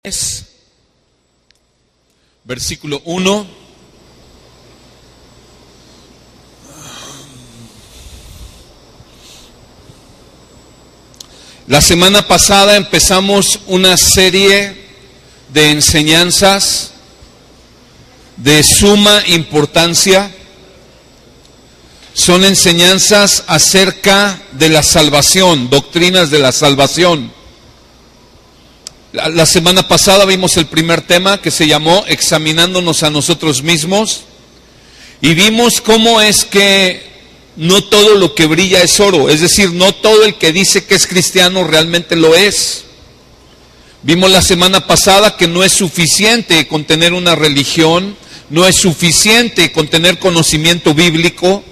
Es versículo 1. La semana pasada empezamos una serie de enseñanzas de suma importancia. Son enseñanzas acerca de la salvación, doctrinas de la salvación. La semana pasada vimos el primer tema que se llamó Examinándonos a nosotros mismos, y vimos cómo es que no todo lo que brilla es oro, es decir, no todo el que dice que es cristiano realmente lo es. Vimos la semana pasada que no es suficiente con tener una religión, no es suficiente con tener conocimiento bíblico,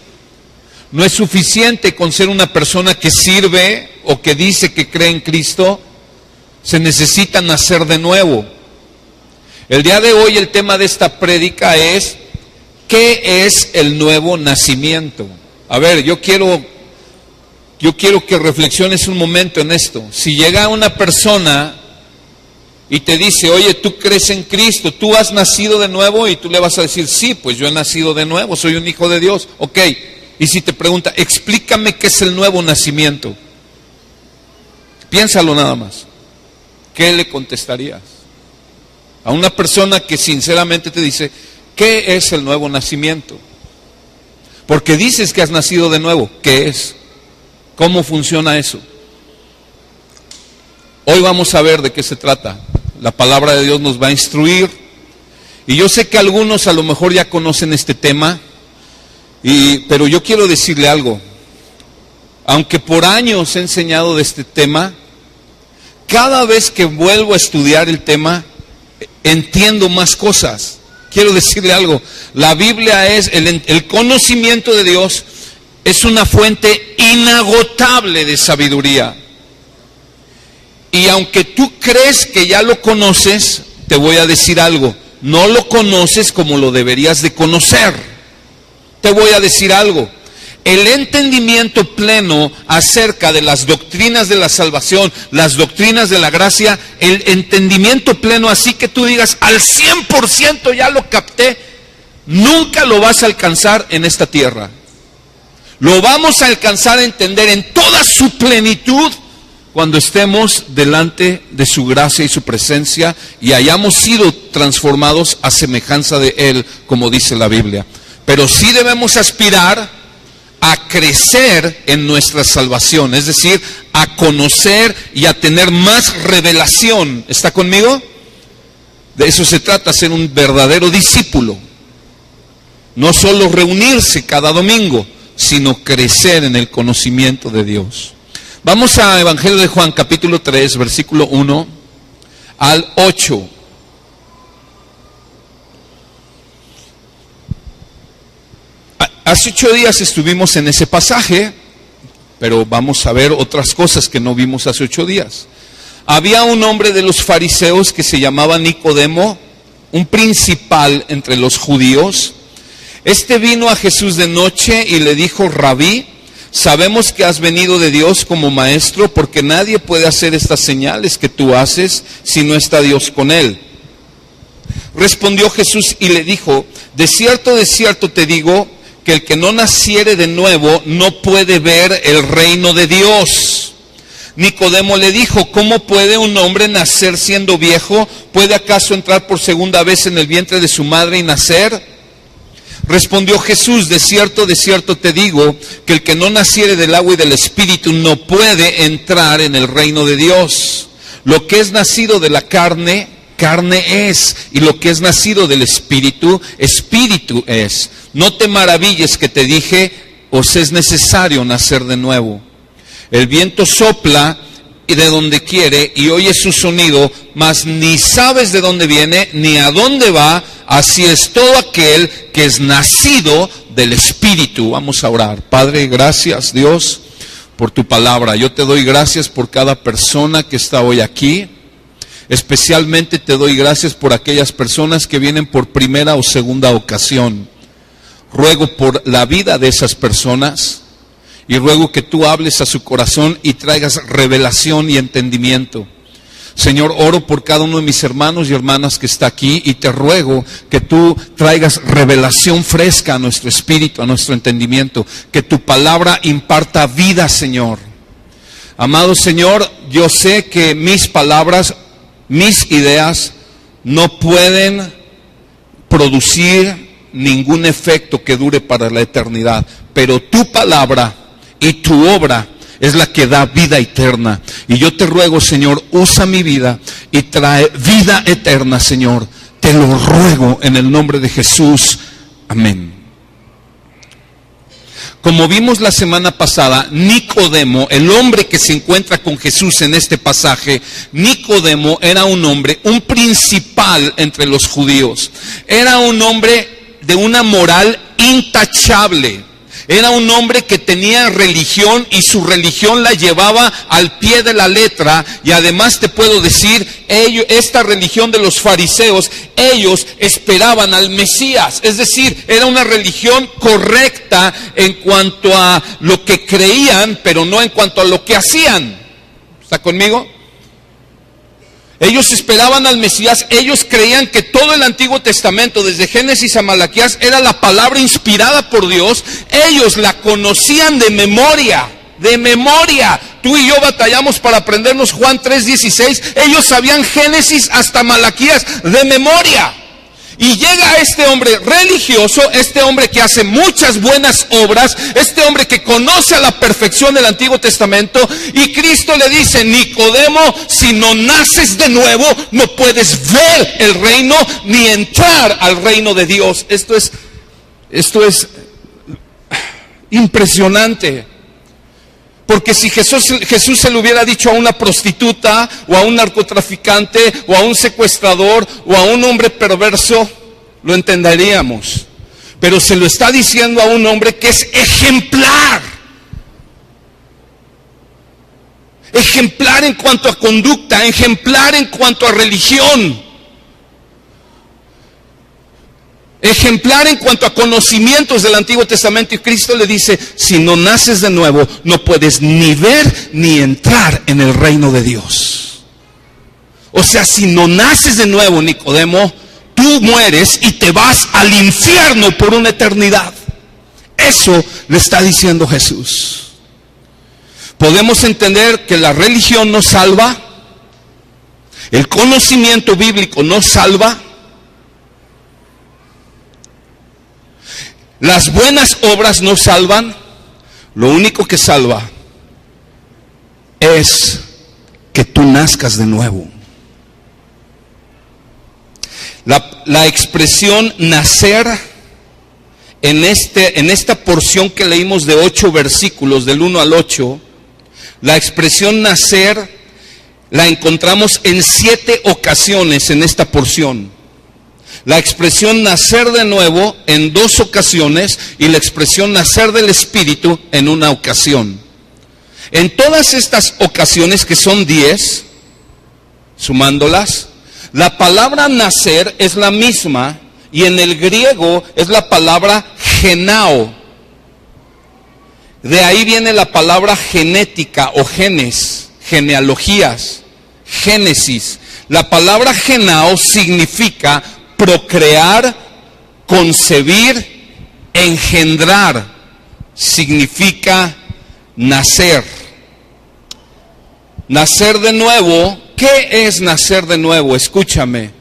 no es suficiente con ser una persona que sirve o que dice que cree en Cristo. Se necesita nacer de nuevo. El día de hoy el tema de esta prédica es ¿qué es el nuevo nacimiento? A ver, yo quiero que reflexiones un momento en esto. Si llega una persona y te dice, oye, ¿tú crees en Cristo? ¿Tú has nacido de nuevo? Y tú le vas a decir, sí, pues yo he nacido de nuevo, soy un hijo de Dios. Ok, y si te pregunta, explícame qué es el nuevo nacimiento. Piénsalo nada más. ¿Qué le contestarías? A una persona que sinceramente te dice, ¿qué es el nuevo nacimiento? Porque dices que has nacido de nuevo, ¿qué es? ¿Cómo funciona eso? Hoy vamos a ver de qué se trata. La palabra de Dios nos va a instruir. Y yo sé que algunos a lo mejor ya conocen este tema, pero yo quiero decirle algo. Aunque por años he enseñado de este tema, cada vez que vuelvo a estudiar el tema, entiendo más cosas. Quiero decirle algo, la Biblia es, el conocimiento de Dios es una fuente inagotable de sabiduría. Y aunque tú crees que ya lo conoces, te voy a decir algo, no lo conoces como lo deberías de conocer. Te voy a decir algo. El entendimiento pleno acerca de las doctrinas de la salvación, las doctrinas de la gracia, el entendimiento pleno así que tú digas al 100% ya lo capté, nunca lo vas a alcanzar en esta tierra. Lo vamos a alcanzar a entender en toda su plenitud cuando estemos delante de su gracia y su presencia y hayamos sido transformados a semejanza de Él, como dice la Biblia. Pero sí debemos aspirar a crecer en nuestra salvación, es decir, a conocer y a tener más revelación. ¿Está conmigo? De eso se trata, ser un verdadero discípulo. No solo reunirse cada domingo, sino crecer en el conocimiento de Dios. Vamos a Evangelio de Juan, capítulo 3, versículo 1 al 8. Hace 8 días estuvimos en ese pasaje, pero vamos a ver otras cosas que no vimos hace 8 días. Había un hombre de los fariseos que se llamaba Nicodemo, un principal entre los judíos. Este vino a Jesús de noche y le dijo, Rabí, sabemos que has venido de Dios como maestro, porque nadie puede hacer estas señales que tú haces si no está Dios con él. Respondió Jesús y le dijo, de cierto te digo, que el que no naciere de nuevo no puede ver el reino de Dios. Nicodemo le dijo, ¿cómo puede un hombre nacer siendo viejo? ¿Puede acaso entrar por segunda vez en el vientre de su madre y nacer? Respondió Jesús, de cierto te digo, que el que no naciere del agua y del Espíritu no puede entrar en el reino de Dios. Lo que es nacido de la carne, carne es, y lo que es nacido del Espíritu, Espíritu es. No te maravilles que te dije, os es necesario nacer de nuevo. El viento sopla y de donde quiere y oyes su sonido, mas ni sabes de dónde viene ni a dónde va. Así es todo aquel que es nacido del Espíritu. Vamos a orar. Padre, gracias Dios por tu palabra. Yo te doy gracias por cada persona que está hoy aquí. Especialmente te doy gracias por aquellas personas que vienen por primera o segunda ocasión. Ruego por la vida de esas personas y ruego que tú hables a su corazón y traigas revelación y entendimiento. Señor, oro por cada uno de mis hermanos y hermanas que está aquí y te ruego que tú traigas revelación fresca a nuestro espíritu, a nuestro entendimiento, que tu palabra imparta vida, Señor. Amado Señor, yo sé que mis palabras, mis ideas no pueden producir ningún efecto que dure para la eternidad, pero tu palabra y tu obra es la que da vida eterna. Y yo te ruego, Señor, usa mi vida y trae vida eterna, Señor. Te lo ruego en el nombre de Jesús. Amén. Como vimos la semana pasada, Nicodemo, el hombre que se encuentra con Jesús en este pasaje, Nicodemo era un hombre, un principal entre los judíos. Era un hombre de una moral intachable. Era un hombre que tenía religión y su religión la llevaba al pie de la letra. Y además te puedo decir, esta religión de los fariseos, ellos esperaban al Mesías. Es decir, era una religión correcta en cuanto a lo que creían, pero no en cuanto a lo que hacían. ¿Está conmigo? Ellos esperaban al Mesías, ellos creían que todo el Antiguo Testamento, desde Génesis a Malaquías, era la palabra inspirada por Dios. Ellos la conocían de memoria, de memoria. Tú y yo batallamos para aprendernos Juan 3:16. Ellos sabían Génesis hasta Malaquías de memoria. Y llega este hombre religioso, este hombre que hace muchas buenas obras, este hombre que conoce a la perfección el Antiguo Testamento, y Cristo le dice: Nicodemo, si no naces de nuevo, no puedes ver el reino ni entrar al reino de Dios. Esto es impresionante. Porque si Jesús se lo hubiera dicho a una prostituta, o a un narcotraficante, o a un secuestrador, o a un hombre perverso, lo entenderíamos. Pero se lo está diciendo a un hombre que es ejemplar. Ejemplar en cuanto a conducta, ejemplar en cuanto a religión. Ejemplar en cuanto a conocimientos del Antiguo Testamento. Y Cristo le dice: si no naces de nuevo, no puedes ni ver ni entrar en el reino de Dios. O sea, si no naces de nuevo, Nicodemo, tú mueres y te vas al infierno por una eternidad. Eso le está diciendo Jesús. Podemos entender que la religión no salva, el conocimiento bíblico no salva, las buenas obras no salvan. Lo único que salva es que tú nazcas de nuevo. La expresión nacer en esta porción que leímos de 8 versículos, del 1 al 8, la expresión nacer la encontramos en 7 ocasiones en esta porción. La expresión nacer de nuevo en 2 ocasiones y la expresión nacer del Espíritu en 1 ocasión. En todas estas ocasiones, que son 10, sumándolas, la palabra nacer es la misma, y en el griego es la palabra genao. De ahí viene la palabra genética o genes, genealogías, génesis. La palabra genao significa procrear, concebir, engendrar. Significa nacer. Nacer de nuevo. ¿Qué es nacer de nuevo? Escúchame.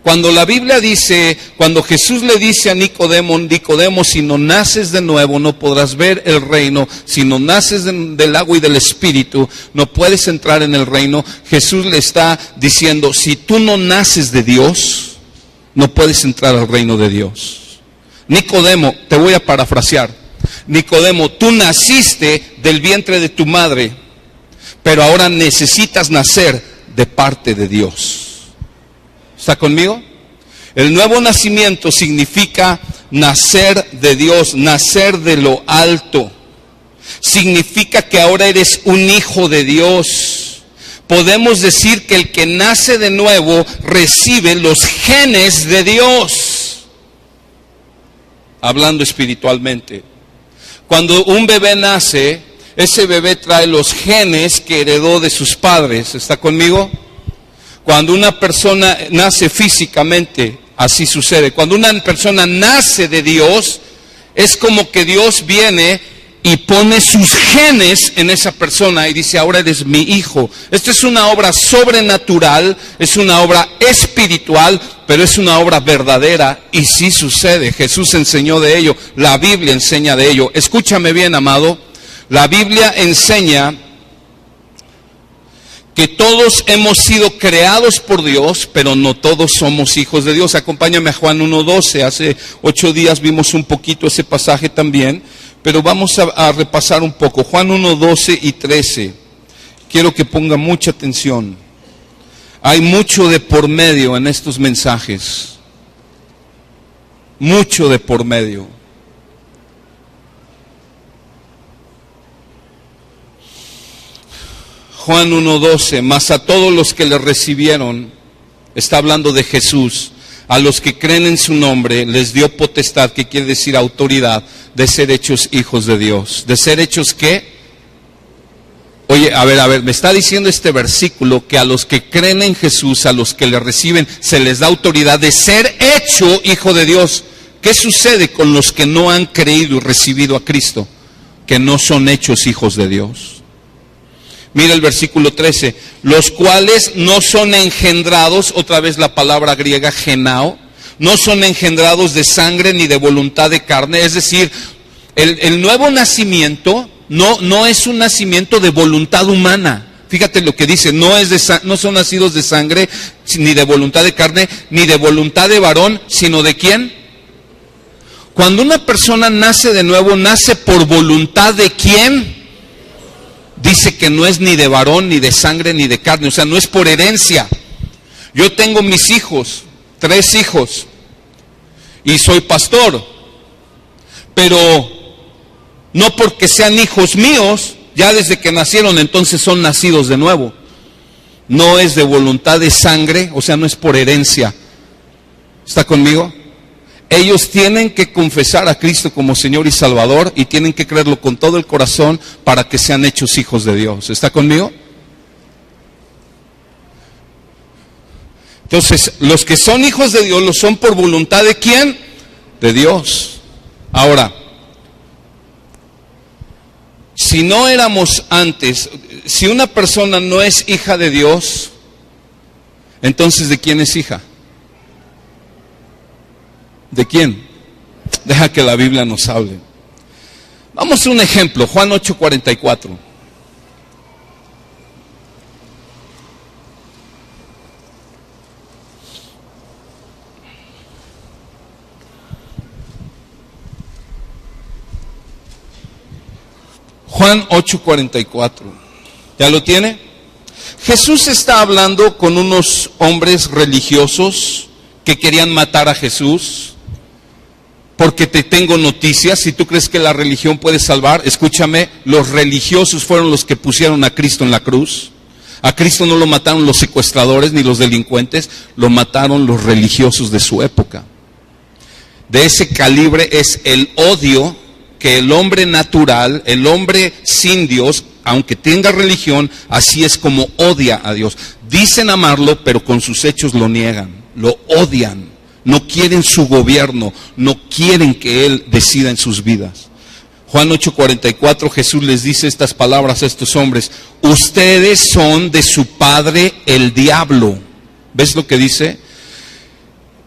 Cuando la Biblia dice, cuando Jesús le dice a Nicodemo: Nicodemo, si no naces de nuevo, no podrás ver el reino. Si no naces del agua y del Espíritu, no puedes entrar en el reino. Jesús le está diciendo: si tú no naces de Dios, no puedes entrar al reino de Dios. Nicodemo, te voy a parafrasear. Nicodemo, tú naciste del vientre de tu madre, pero ahora necesitas nacer de parte de Dios. ¿Está conmigo? El nuevo nacimiento significa nacer de Dios, nacer de lo alto. Significa que ahora eres un hijo de Dios. Podemos decir que el que nace de nuevo recibe los genes de Dios, hablando espiritualmente. Cuando un bebé nace, ese bebé trae los genes que heredó de sus padres. ¿Está conmigo? Cuando una persona nace físicamente, así sucede. Cuando una persona nace de Dios, es como que Dios viene y pone sus genes en esa persona y dice, ahora eres mi hijo. Esto es una obra sobrenatural, es una obra espiritual, pero es una obra verdadera y sí sucede. Jesús enseñó de ello, la Biblia enseña de ello. Escúchame bien, amado, la Biblia enseña que todos hemos sido creados por Dios, pero no todos somos hijos de Dios. Acompáñame a Juan 1:12, hace 8 días vimos un poquito ese pasaje también, pero vamos a repasar un poco. Juan 1:12 y 13, quiero que ponga mucha atención. Hay mucho de por medio en estos mensajes, mucho de por medio. Juan 1:12, mas a todos los que le recibieron, está hablando de Jesús, a los que creen en su nombre, les dio potestad, que quiere decir autoridad, de ser hechos hijos de Dios. ¿De ser hechos qué? Oye, a ver, me está diciendo este versículo que a los que creen en Jesús, a los que le reciben, se les da autoridad de ser hecho hijo de Dios. ¿Qué sucede con los que no han creído y recibido a Cristo? Que no son hechos hijos de Dios. Mira el versículo 13, los cuales no son engendrados, otra vez la palabra griega genao, no son engendrados de sangre ni de voluntad de carne, es decir, el nuevo nacimiento no es un nacimiento de voluntad humana. Fíjate lo que dice, no son nacidos de sangre, ni de voluntad de carne, ni de voluntad de varón, sino ¿de quién? Cuando una persona nace de nuevo, nace por voluntad de ¿quién? Dice que no es ni de varón, ni de sangre, ni de carne, o sea, no es por herencia. Yo tengo mis hijos, 3 hijos, y soy pastor, pero no porque sean hijos míos, ya desde que nacieron, entonces son nacidos de nuevo. No es de voluntad de sangre, o sea, no es por herencia. ¿Está conmigo? Ellos tienen que confesar a Cristo como Señor y Salvador y tienen que creerlo con todo el corazón para que sean hechos hijos de Dios. ¿Está conmigo? Entonces, los que son hijos de Dios, lo son por voluntad de ¿quién? De Dios. Ahora, si no éramos antes, si una persona no es hija de Dios, entonces ¿de quién es hija? ¿De quién? Deja que la Biblia nos hable. Vamos a un ejemplo, Juan 8:44. Juan 8:44. ¿Ya lo tiene? Jesús está hablando con unos hombres religiosos que querían matar a Jesús. Porque te tengo noticias, si tú crees que la religión puede salvar, escúchame, los religiosos fueron los que pusieron a Cristo en la cruz. A Cristo no lo mataron los secuestradores ni los delincuentes, lo mataron los religiosos de su época. De ese calibre es el odio que el hombre natural, el hombre sin Dios, aunque tenga religión, así es como odia a Dios. Dicen amarlo, pero con sus hechos lo niegan, lo odian. No quieren su gobierno, no quieren que Él decida en sus vidas. Juan 8:44, Jesús les dice estas palabras a estos hombres: ustedes son de su padre el diablo. ¿Ves lo que dice?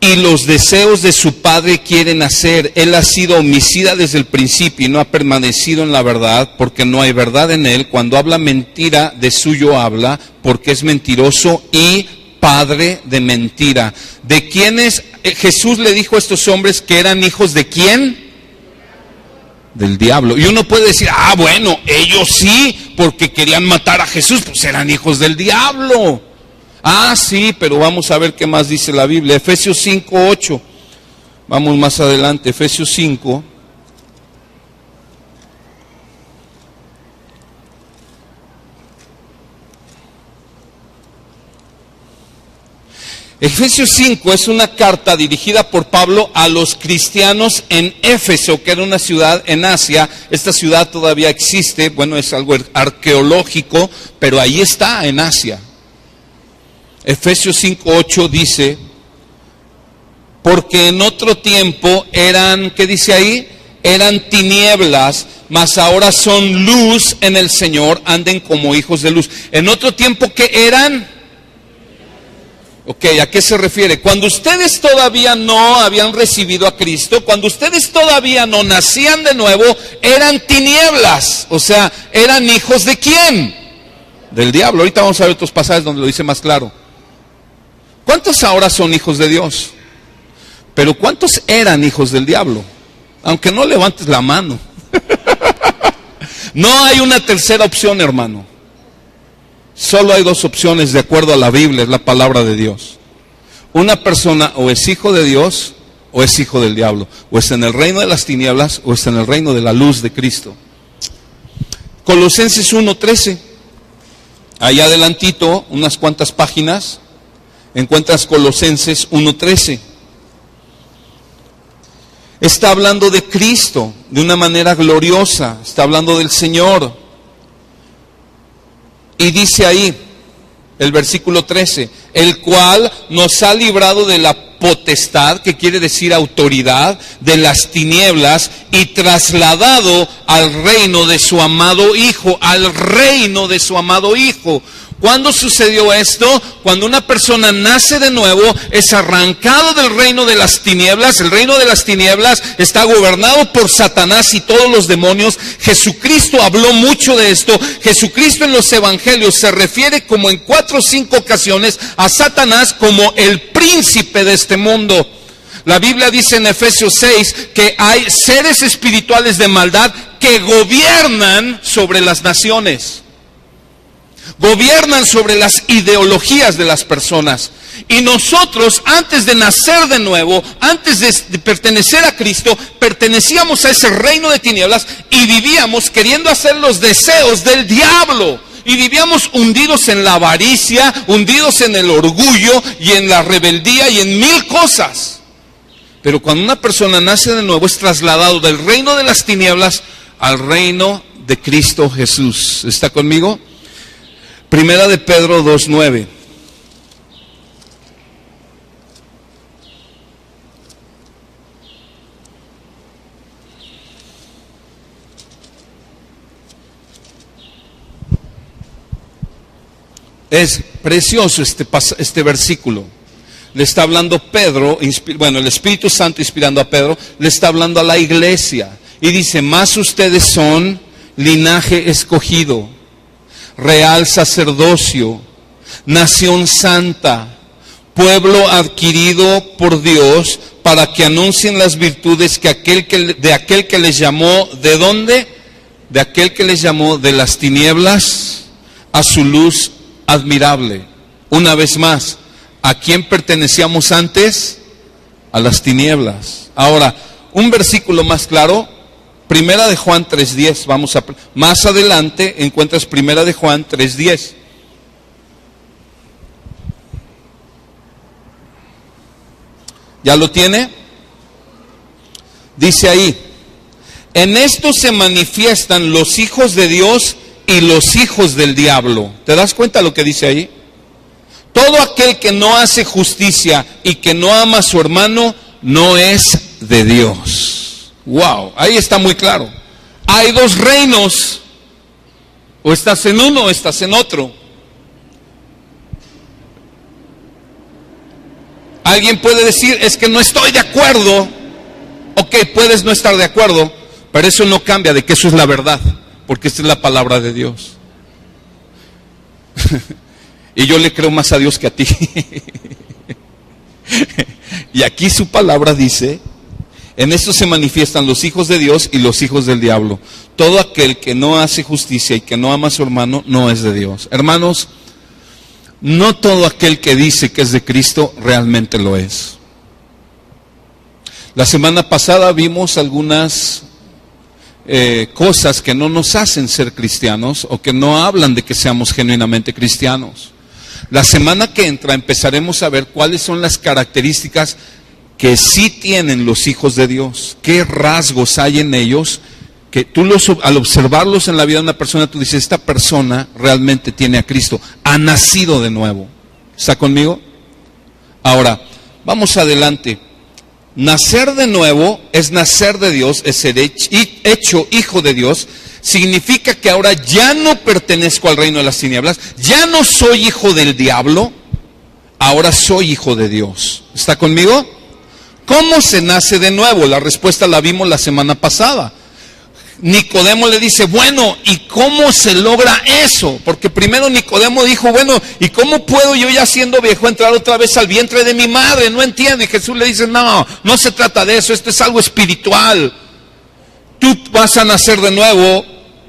Y los deseos de su padre quieren hacer. Él ha sido homicida desde el principio y no ha permanecido en la verdad, porque no hay verdad en él. Cuando habla mentira, de suyo habla, porque es mentiroso y padre de mentira. ¿De quiénes? Jesús le dijo a estos hombres que eran hijos de ¿quién? Del diablo. Y uno puede decir, bueno, ellos sí, porque querían matar a Jesús, pues eran hijos del diablo. Sí, pero vamos a ver qué más dice la Biblia. Efesios 5:8. Vamos más adelante, Efesios 5. Efesios 5 es una carta dirigida por Pablo a los cristianos en Éfeso, que era una ciudad en Asia. Esta ciudad todavía existe, bueno, es algo arqueológico, pero ahí está en Asia. Efesios 5:8 dice, porque en otro tiempo eran, ¿qué dice ahí? Eran tinieblas, mas ahora son luz en el Señor, anden como hijos de luz. En otro tiempo, ¿qué eran? Ok, ¿a qué se refiere? Cuando ustedes todavía no habían recibido a Cristo, cuando ustedes todavía no nacían de nuevo, eran tinieblas. O sea, ¿eran hijos de quién? Del diablo. Ahorita vamos a ver otros pasajes donde lo dice más claro. ¿Cuántos ahora son hijos de Dios? Pero ¿cuántos eran hijos del diablo? Aunque no levantes la mano. No hay una tercera opción, hermano. Solo hay dos opciones de acuerdo a la Biblia, es la palabra de Dios. Una persona o es hijo de Dios o es hijo del diablo. O está en el reino de las tinieblas o está en el reino de la luz de Cristo. Colosenses 1:13. Allá adelantito, unas cuantas páginas, encuentras Colosenses 1:13. Está hablando de Cristo de una manera gloriosa, está hablando del Señor. Y dice ahí, el versículo 13, el cual nos ha librado de la potestad, que quiere decir autoridad, de las tinieblas, y trasladado al reino de su amado Hijo, al reino de su amado Hijo. ¿Cuándo sucedió esto? Cuando una persona nace de nuevo, es arrancado del reino de las tinieblas. El reino de las tinieblas está gobernado por Satanás y todos los demonios. Jesucristo habló mucho de esto. Jesucristo en los evangelios se refiere como en 4 o 5 ocasiones a Satanás como el príncipe de este mundo. La Biblia dice en Efesios 6 que hay seres espirituales de maldad que gobiernan sobre las naciones. Gobiernan sobre las ideologías de las personas. Y nosotros, antes de nacer de nuevo, antes de pertenecer a Cristo, pertenecíamos a ese reino de tinieblas y vivíamos queriendo hacer los deseos del diablo. Y vivíamos hundidos en la avaricia, hundidos en el orgullo y en la rebeldía y en 1000 cosas. Pero cuando una persona nace de nuevo, es trasladado del reino de las tinieblas al reino de Cristo Jesús. ¿Está conmigo? Primera de Pedro 2:9. Es precioso este versículo. Le está hablando Pedro, el Espíritu Santo inspirando a Pedro, le está hablando a la iglesia. Y dice, más ustedes son linaje escogido, real sacerdocio, nación santa, pueblo adquirido por Dios, para que anuncien las virtudes de aquel que les llamó, ¿de dónde? De aquel que les llamó de las tinieblas a su luz admirable. Una vez más, ¿a quién pertenecíamos antes? A las tinieblas. Ahora, un versículo más claro, Primera de Juan 3:10, más adelante encuentras Primera de Juan 3:10. ¿Ya lo tiene? Dice ahí, en esto se manifiestan los hijos de Dios y los hijos del diablo. ¿Te das cuenta lo que dice ahí? Todo aquel que no hace justicia y que no ama a su hermano, no es de Dios. Wow, ahí está muy claro. Hay 2 reinos. O estás en uno o estás en otro. Alguien puede decir, es que no estoy de acuerdo. Ok, puedes no estar de acuerdo, pero eso no cambia de que eso es la verdad, porque esta es la palabra de Dios. Y yo le creo más a Dios que a ti. Y aquí su palabra dice, en esto se manifiestan los hijos de Dios y los hijos del diablo. Todo aquel que no hace justicia y que no ama a su hermano, no es de Dios. Hermanos, no todo aquel que dice que es de Cristo realmente lo es. La semana pasada vimos algunas cosas que no nos hacen ser cristianos o que no hablan de que seamos genuinamente cristianos. La semana que entra empezaremos a ver cuáles son las características que sí tienen los hijos de Dios. ¿Qué rasgos hay en ellos? Que tú al observarlos en la vida de una persona, tú dices, esta persona realmente tiene a Cristo, ha nacido de nuevo. ¿Está conmigo? Ahora, vamos adelante. Nacer de nuevo es nacer de Dios, es ser hecho hijo de Dios. Significa que ahora ya no pertenezco al reino de las tinieblas, ya no soy hijo del diablo, ahora soy hijo de Dios. ¿Está conmigo? ¿Cómo se nace de nuevo? La respuesta la vimos la semana pasada. Nicodemo le dice, bueno, ¿y cómo se logra eso? Porque primero Nicodemo dijo, bueno, ¿y cómo puedo yo ya siendo viejo entrar otra vez al vientre de mi madre? No entiendo. Y Jesús le dice, no se trata de eso, esto es algo espiritual. Tú vas a nacer de nuevo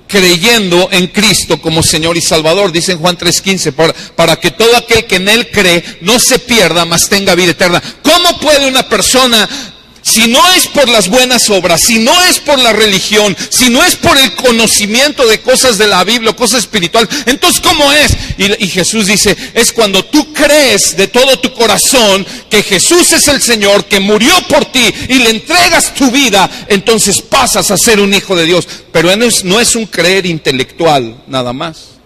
creyendo en Cristo como Señor y Salvador, dice en Juan 3:15, para que todo aquel que en Él cree no se pierda, mas tenga vida eterna. ¿Cómo puede una persona, si no es por las buenas obras, si no es por la religión, si no es por el conocimiento de cosas de la Biblia, cosas espirituales, entonces ¿cómo es? Y Jesús dice, es cuando tú crees de todo tu corazón que Jesús es el Señor, que murió por ti y le entregas tu vida, entonces pasas a ser un hijo de Dios. Pero no es un creer intelectual nada más.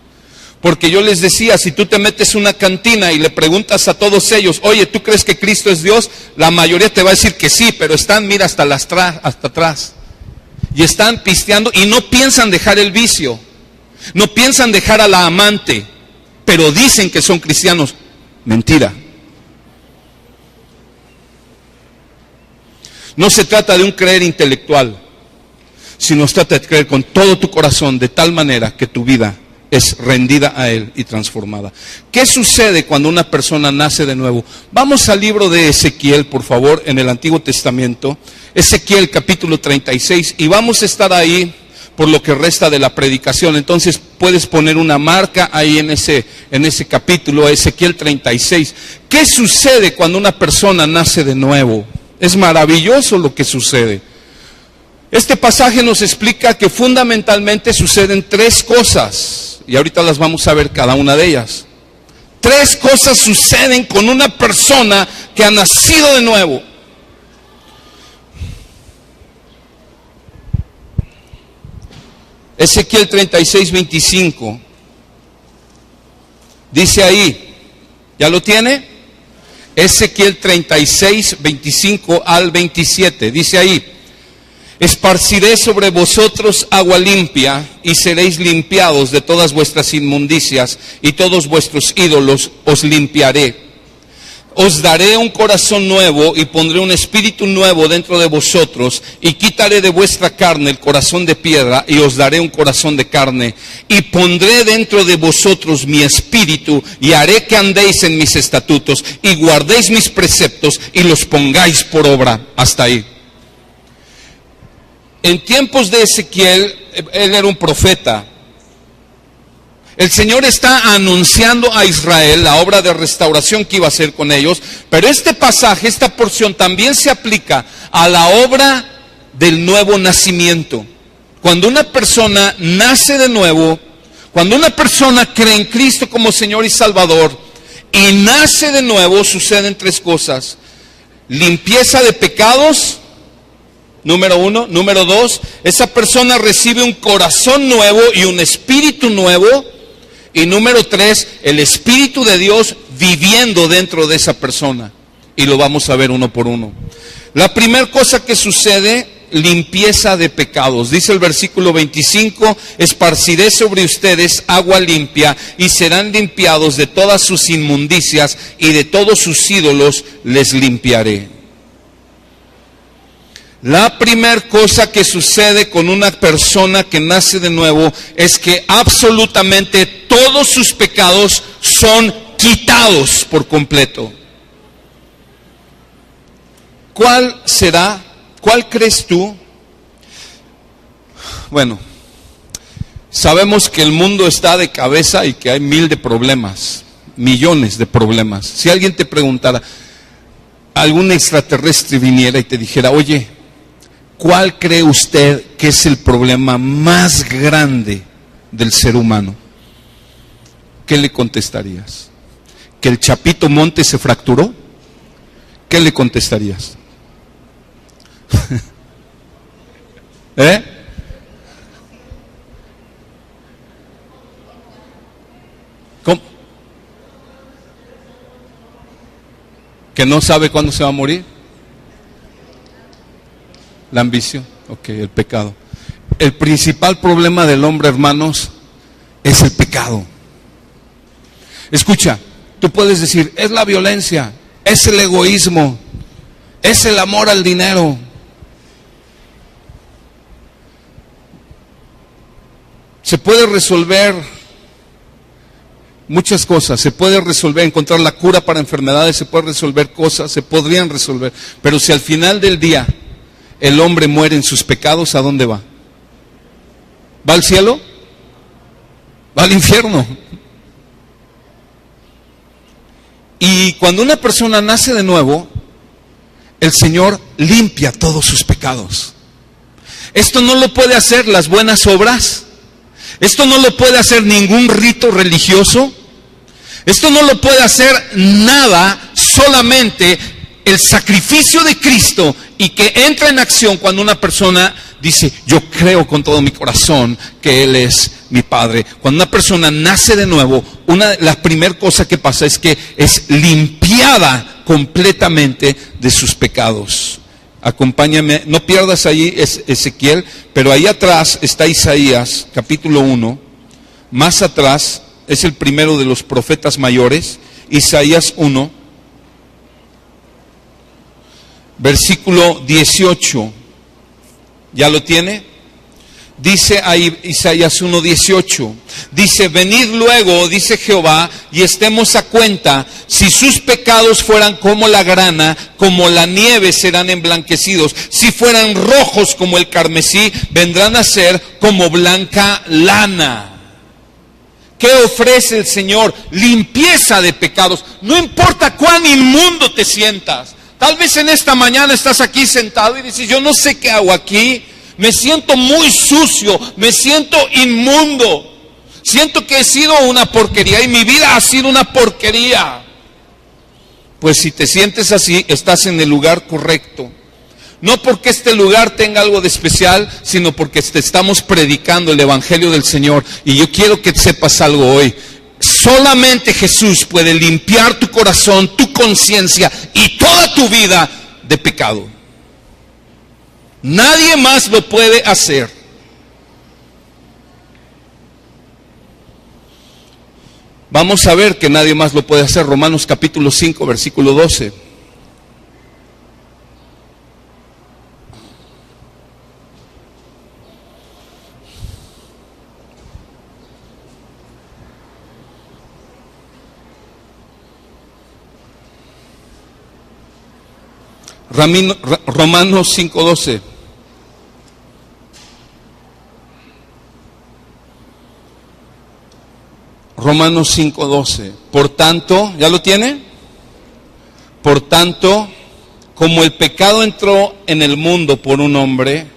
Porque yo les decía, si tú te metes en una cantina y le preguntas a todos ellos, oye, ¿tú crees que Cristo es Dios? La mayoría te va a decir que sí, pero están, mira, hasta atrás. Y están pisteando y no piensan dejar el vicio. No piensan dejar a la amante, pero dicen que son cristianos. Mentira. No se trata de un creer intelectual, sino se trata de creer con todo tu corazón, de tal manera que tu vida es rendida a Él y transformada. ¿Qué sucede cuando una persona nace de nuevo? Vamos al libro de Ezequiel, por favor, en el Antiguo Testamento. Ezequiel capítulo 36, y vamos a estar ahí por lo que resta de la predicación. Entonces puedes poner una marca ahí en ese capítulo, Ezequiel 36. ¿Qué sucede cuando una persona nace de nuevo? Es maravilloso lo que sucede. Este pasaje nos explica que fundamentalmente suceden tres cosas. Y ahorita las vamos a ver cada una de ellas. Tres cosas suceden con una persona que ha nacido de nuevo. Ezequiel 36:25. Dice ahí, ¿ya lo tiene? Ezequiel 36:25 al 27. Dice ahí, esparciré sobre vosotros agua limpia y seréis limpiados de todas vuestras inmundicias y todos vuestros ídolos os limpiaré. Os daré un corazón nuevo y pondré un espíritu nuevo dentro de vosotros y quitaré de vuestra carne el corazón de piedra y os daré un corazón de carne y pondré dentro de vosotros mi espíritu y haré que andéis en mis estatutos y guardéis mis preceptos y los pongáis por obra. Hasta ahí. En tiempos de Ezequiel, él era un profeta. El Señor está anunciando a Israel la obra de restauración que iba a hacer con ellos, pero este pasaje, esta porción también se aplica a la obra del nuevo nacimiento. Cuando una persona nace de nuevo, cuando una persona cree en Cristo como Señor y Salvador y nace de nuevo, suceden tres cosas: limpieza de pecados, número uno. Número dos, esa persona recibe un corazón nuevo y un espíritu nuevo. Y número tres, el Espíritu de Dios viviendo dentro de esa persona. Y lo vamos a ver uno por uno. La primera cosa que sucede, limpieza de pecados. Dice el versículo 25, esparciré sobre ustedes agua limpia y serán limpiados de todas sus inmundicias y de todos sus ídolos les limpiaré. La primera cosa que sucede con una persona que nace de nuevo es que absolutamente todos sus pecados son quitados por completo. ¿Cuál será? ¿Cuál crees tú? Bueno, sabemos que el mundo está de cabeza y que hay millones de problemas. Si alguien te preguntara, algún extraterrestre viniera y te dijera, oye, ¿cuál cree usted que es el problema más grande del ser humano? ¿Qué le contestarías? ¿Que el Chapito Montes se fracturó? ¿Qué le contestarías? ¿Eh? ¿Cómo? Que no sabe cuándo se va a morir. La ambición, ok, el pecado. El principal problema del hombre, hermanos, es el pecado. Escucha, tú puedes decir, es la violencia, es el egoísmo, es el amor al dinero. Se puede resolver muchas cosas, se puede resolver, encontrar la cura para enfermedades, se puede resolver cosas, se podrían resolver, pero si al final del día el hombre muere en sus pecados, ¿a dónde va? ¿Va al cielo? ¿Va al infierno? Y cuando una persona nace de nuevo, el Señor limpia todos sus pecados. Esto no lo puede hacer las buenas obras. Esto no lo puede hacer ningún rito religioso. Esto no lo puede hacer nada, solamente el sacrificio de Cristo, y que entra en acción cuando una persona dice, yo creo con todo mi corazón que Él es mi Padre. Cuando una persona nace de nuevo, la primera cosa que pasa es que es limpiada completamente de sus pecados. Acompáñame, no pierdas ahí Ezequiel, pero ahí atrás está Isaías, capítulo 1. Más atrás es el primero de los profetas mayores, Isaías 1. Versículo 18, ¿ya lo tiene? Dice ahí Isaías 1:18, dice, venid luego, dice Jehová, y estemos a cuenta, si sus pecados fueran como la grana, como la nieve serán emblanquecidos, si fueran rojos como el carmesí, vendrán a ser como blanca lana. ¿Qué ofrece el Señor? Limpieza de pecados, no importa cuán inmundo te sientas. Tal vez en esta mañana estás aquí sentado y dices, yo no sé qué hago aquí, me siento muy sucio, me siento inmundo, siento que he sido una porquería y mi vida ha sido una porquería. Pues si te sientes así, estás en el lugar correcto. No porque este lugar tenga algo de especial, sino porque te estamos predicando el Evangelio del Señor. Y yo quiero que sepas algo hoy. Solamente Jesús puede limpiar tu corazón, tu conciencia y toda tu vida de pecado. Nadie más lo puede hacer. Vamos a ver que nadie más lo puede hacer. Romanos capítulo 5, versículo 12. Romanos 5:12. Romanos 5:12. Por tanto, ¿ya lo tiene? Por tanto, como el pecado entró en el mundo por un hombre,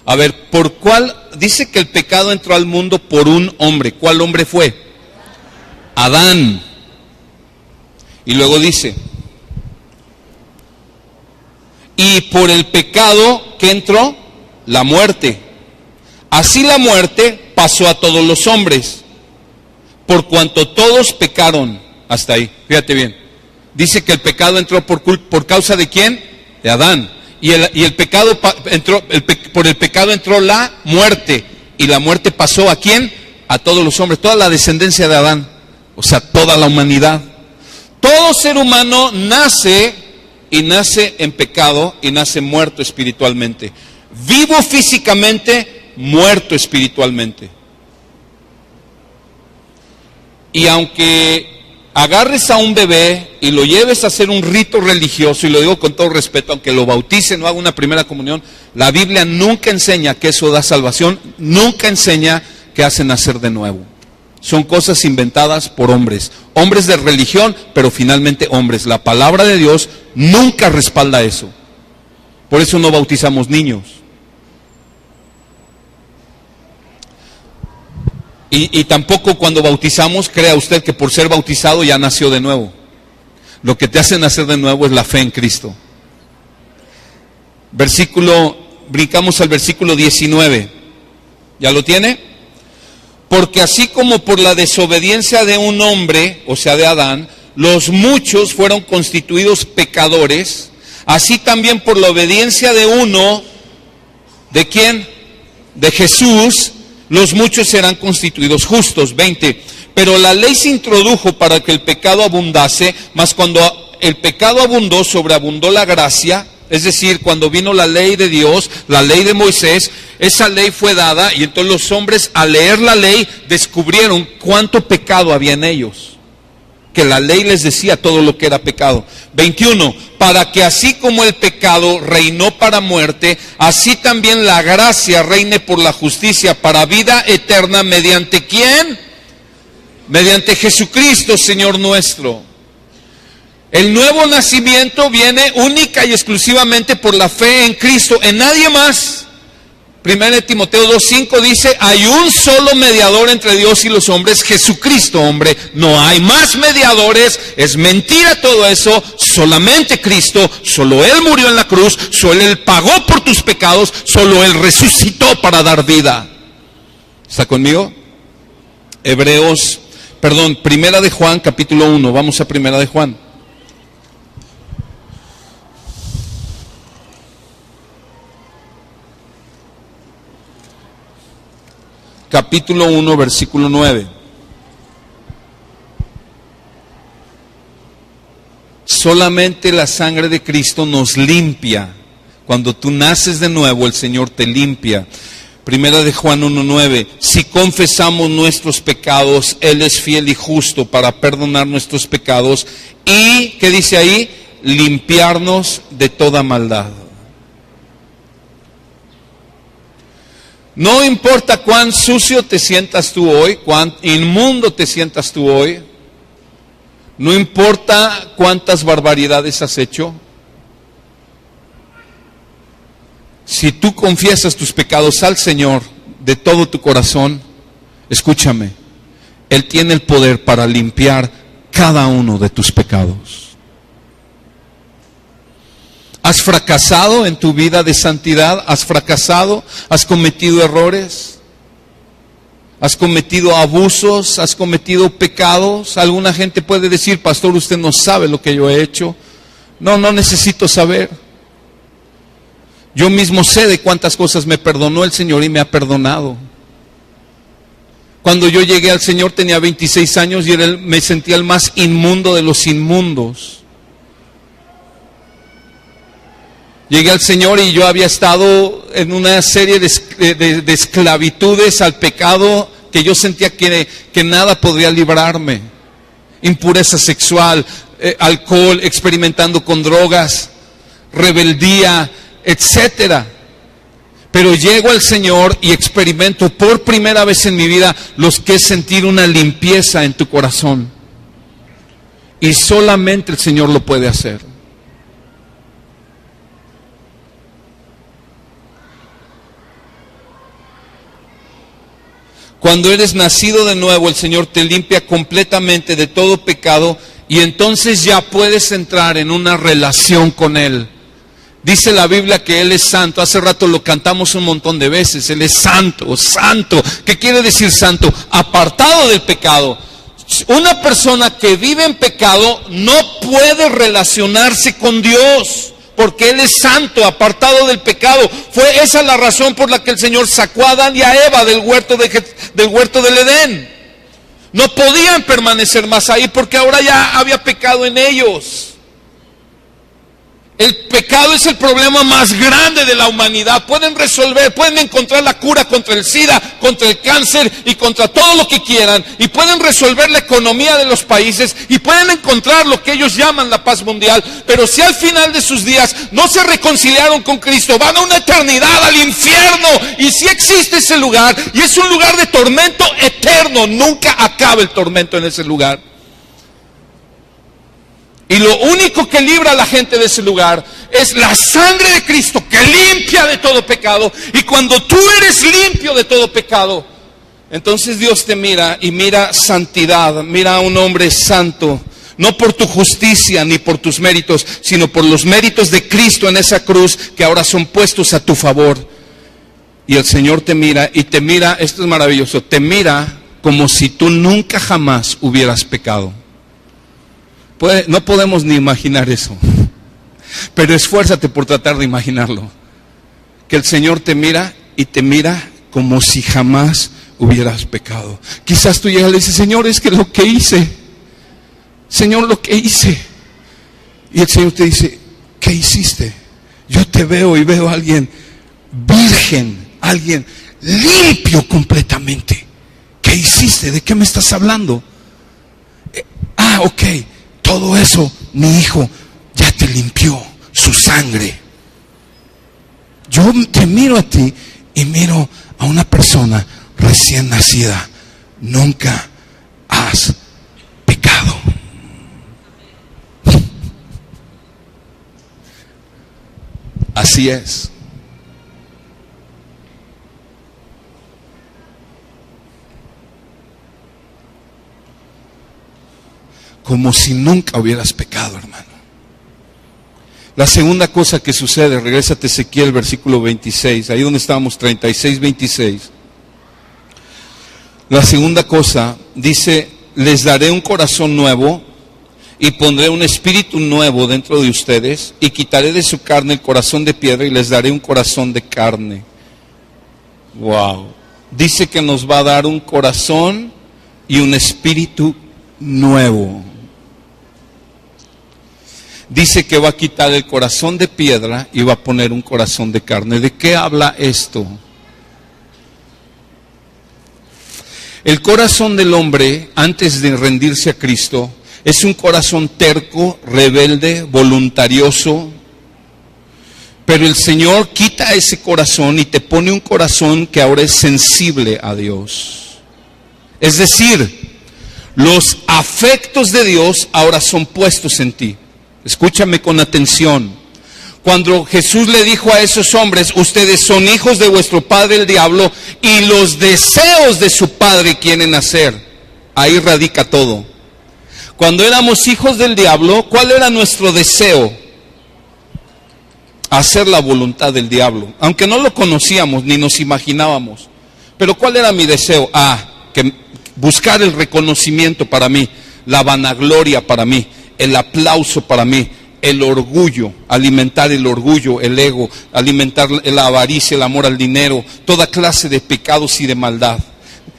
a ver, ¿por cuál? Dice que el pecado entró al mundo por un hombre. ¿Cuál hombre fue? Adán. Y luego dice, y por el pecado que entró, la muerte. Así la muerte pasó a todos los hombres, por cuanto todos pecaron. Hasta ahí, fíjate bien. Dice que el pecado entró por causa de ¿quién? De Adán. Y el pecado entró, por el pecado entró la muerte. Y la muerte pasó ¿a quién? A todos los hombres, toda la descendencia de Adán. O sea, toda la humanidad. Todo ser humano nace en pecado y nace muerto espiritualmente. Vivo físicamente, muerto espiritualmente. Y aunque agarres a un bebé y lo lleves a hacer un rito religioso, y lo digo con todo respeto, aunque lo bauticen o haga una primera comunión, la Biblia nunca enseña que eso da salvación, nunca enseña que hace nacer de nuevo. Son cosas inventadas por hombres de religión, pero finalmente hombres. La palabra de Dios nunca respalda eso. Por eso no bautizamos niños. Y tampoco cuando bautizamos, crea usted que por ser bautizado ya nació de nuevo. Lo que te hace nacer de nuevo es la fe en Cristo. Brincamos al versículo 19. ¿Ya lo tiene? Porque así como por la desobediencia de un hombre, o sea de Adán, los muchos fueron constituidos pecadores, así también por la obediencia de uno, ¿de quién? De Jesús, los muchos serán constituidos justos. 20. Pero la ley se introdujo para que el pecado abundase, mas cuando el pecado abundó, sobreabundó la gracia. Es decir, cuando vino la ley de Dios, la ley de Moisés, esa ley fue dada y entonces los hombres al leer la ley descubrieron cuánto pecado había en ellos. Que la ley les decía todo lo que era pecado. 21. Para que así como el pecado reinó para muerte, así también la gracia reine por la justicia para vida eterna. ¿Mediante quién? Mediante Jesucristo, Señor nuestro. El nuevo nacimiento viene única y exclusivamente por la fe en Cristo, en nadie más. 1 Timoteo 2:5 dice, hay un solo mediador entre Dios y los hombres, Jesucristo, hombre. No hay más mediadores, es mentira todo eso, solamente Cristo, solo Él murió en la cruz, solo Él pagó por tus pecados, solo Él resucitó para dar vida. ¿Está conmigo? Primera de Juan, capítulo 1, vamos a Primera de Juan. Capítulo 1, versículo 9. Solamente la sangre de Cristo nos limpia. Cuando tú naces de nuevo, el Señor te limpia. Primera de Juan 1:9. Si confesamos nuestros pecados, Él es fiel y justo para perdonar nuestros pecados y, ¿qué dice ahí? Limpiarnos de toda maldad. No importa cuán sucio te sientas tú hoy, cuán inmundo te sientas tú hoy, no importa cuántas barbaridades has hecho, si tú confiesas tus pecados al Señor de todo tu corazón, escúchame, Él tiene el poder para limpiar cada uno de tus pecados. ¿Has fracasado en tu vida de santidad? ¿Has fracasado? ¿Has cometido errores? ¿Has cometido abusos? ¿Has cometido pecados? Alguna gente puede decir, pastor, usted no sabe lo que yo he hecho. No necesito saber. Yo mismo sé de cuántas cosas me perdonó el Señor y me ha perdonado. Cuando yo llegué al Señor tenía 26 años y me sentía el más inmundo de los inmundos. Llegué al Señor y yo había estado en una serie de esclavitudes al pecado que yo sentía que nada podría librarme. Impureza sexual, alcohol, experimentando con drogas, rebeldía, etcétera. Pero llego al Señor y experimento por primera vez en mi vida lo que es sentir una limpieza en tu corazón. Y solamente el Señor lo puede hacer. Cuando eres nacido de nuevo, el Señor te limpia completamente de todo pecado y entonces ya puedes entrar en una relación con Él. Dice la Biblia que Él es santo. Hace rato lo cantamos un montón de veces. Él es santo, santo. ¿Qué quiere decir santo? Apartado del pecado. Una persona que vive en pecado no puede relacionarse con Dios, porque Él es santo, apartado del pecado. Fue esa la razón por la que el Señor sacó a Adán y a Eva del huerto del Edén. No podían permanecer más ahí porque ahora ya había pecado en ellos. El pecado es el problema más grande de la humanidad. Pueden encontrar la cura contra el SIDA, contra el cáncer y contra todo lo que quieran. Y pueden resolver la economía de los países y pueden encontrar lo que ellos llaman la paz mundial. Pero si al final de sus días no se reconciliaron con Cristo, van a una eternidad al infierno. Y si existe ese lugar, y es un lugar de tormento eterno, nunca acaba el tormento en ese lugar. Y lo único que libra a la gente de ese lugar es la sangre de Cristo que limpia de todo pecado. Y cuando tú eres limpio de todo pecado, entonces Dios te mira y mira santidad, mira a un hombre santo. No por tu justicia ni por tus méritos, sino por los méritos de Cristo en esa cruz que ahora son puestos a tu favor. Y el Señor te mira y te mira, esto es maravilloso, te mira como si tú nunca jamás hubieras pecado. No podemos ni imaginar eso. Pero esfuérzate por tratar de imaginarlo. Que el Señor te mira y te mira como si jamás hubieras pecado. Quizás tú llegas y le dices, Señor, es que lo que hice, Señor, lo que hice. Y el Señor te dice, ¿qué hiciste? Yo te veo y veo a alguien virgen, alguien limpio completamente. ¿Qué hiciste? ¿De qué me estás hablando? Ok, todo eso, mi hijo ya te limpió, su sangre. Yo te miro a ti y miro a una persona recién nacida. Nunca has pecado. Así es. Como si nunca hubieras pecado, hermano. La segunda cosa que sucede, regrésate a Ezequiel, versículo 26, ahí donde estábamos, 36, 26. La segunda cosa dice, les daré un corazón nuevo y pondré un espíritu nuevo dentro de ustedes y quitaré de su carne el corazón de piedra y les daré un corazón de carne. Wow. Dice que nos va a dar un corazón y un espíritu nuevo. Dice que va a quitar el corazón de piedra y va a poner un corazón de carne. ¿De qué habla esto? El corazón del hombre, antes de rendirse a Cristo, es un corazón terco, rebelde, voluntarioso. Pero el Señor quita ese corazón y te pone un corazón que ahora es sensible a Dios. Es decir, los afectos de Dios ahora son puestos en ti. Escúchame con atención. Cuando Jesús le dijo a esos hombres, ustedes son hijos de vuestro padre el diablo y los deseos de su padre quieren hacer. Ahí radica todo. Cuando éramos hijos del diablo, ¿cuál era nuestro deseo? Hacer la voluntad del diablo. Aunque no lo conocíamos ni nos imaginábamos. Pero ¿cuál era mi deseo? Que buscar el reconocimiento para mí, la vanagloria para mí, el aplauso para mí, el orgullo, alimentar el orgullo, el ego, alimentar la avaricia, el amor al dinero, toda clase de pecados y de maldad.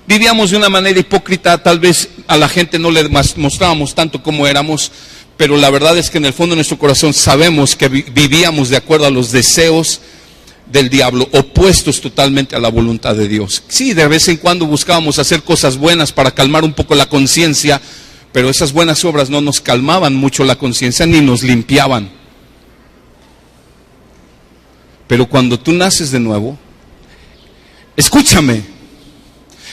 Vivíamos de una manera hipócrita, tal vez a la gente no le mostrábamos tanto como éramos, pero la verdad es que en el fondo de nuestro corazón sabemos que vivíamos de acuerdo a los deseos del diablo, opuestos totalmente a la voluntad de Dios. Sí, de vez en cuando buscábamos hacer cosas buenas para calmar un poco la conciencia, pero esas buenas obras no nos calmaban mucho la conciencia ni nos limpiaban. Pero cuando tú naces de nuevo, escúchame,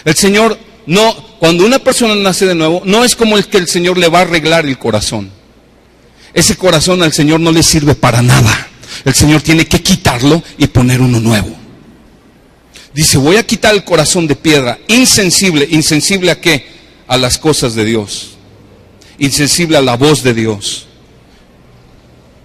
el Señor no, cuando una persona nace de nuevo, no es como el que el Señor le va a arreglar el corazón. Ese corazón al Señor no le sirve para nada. El Señor tiene que quitarlo y poner uno nuevo. Dice, voy a quitar el corazón de piedra, insensible. ¿Insensible a qué? A las cosas de Dios. Insensible a la voz de Dios.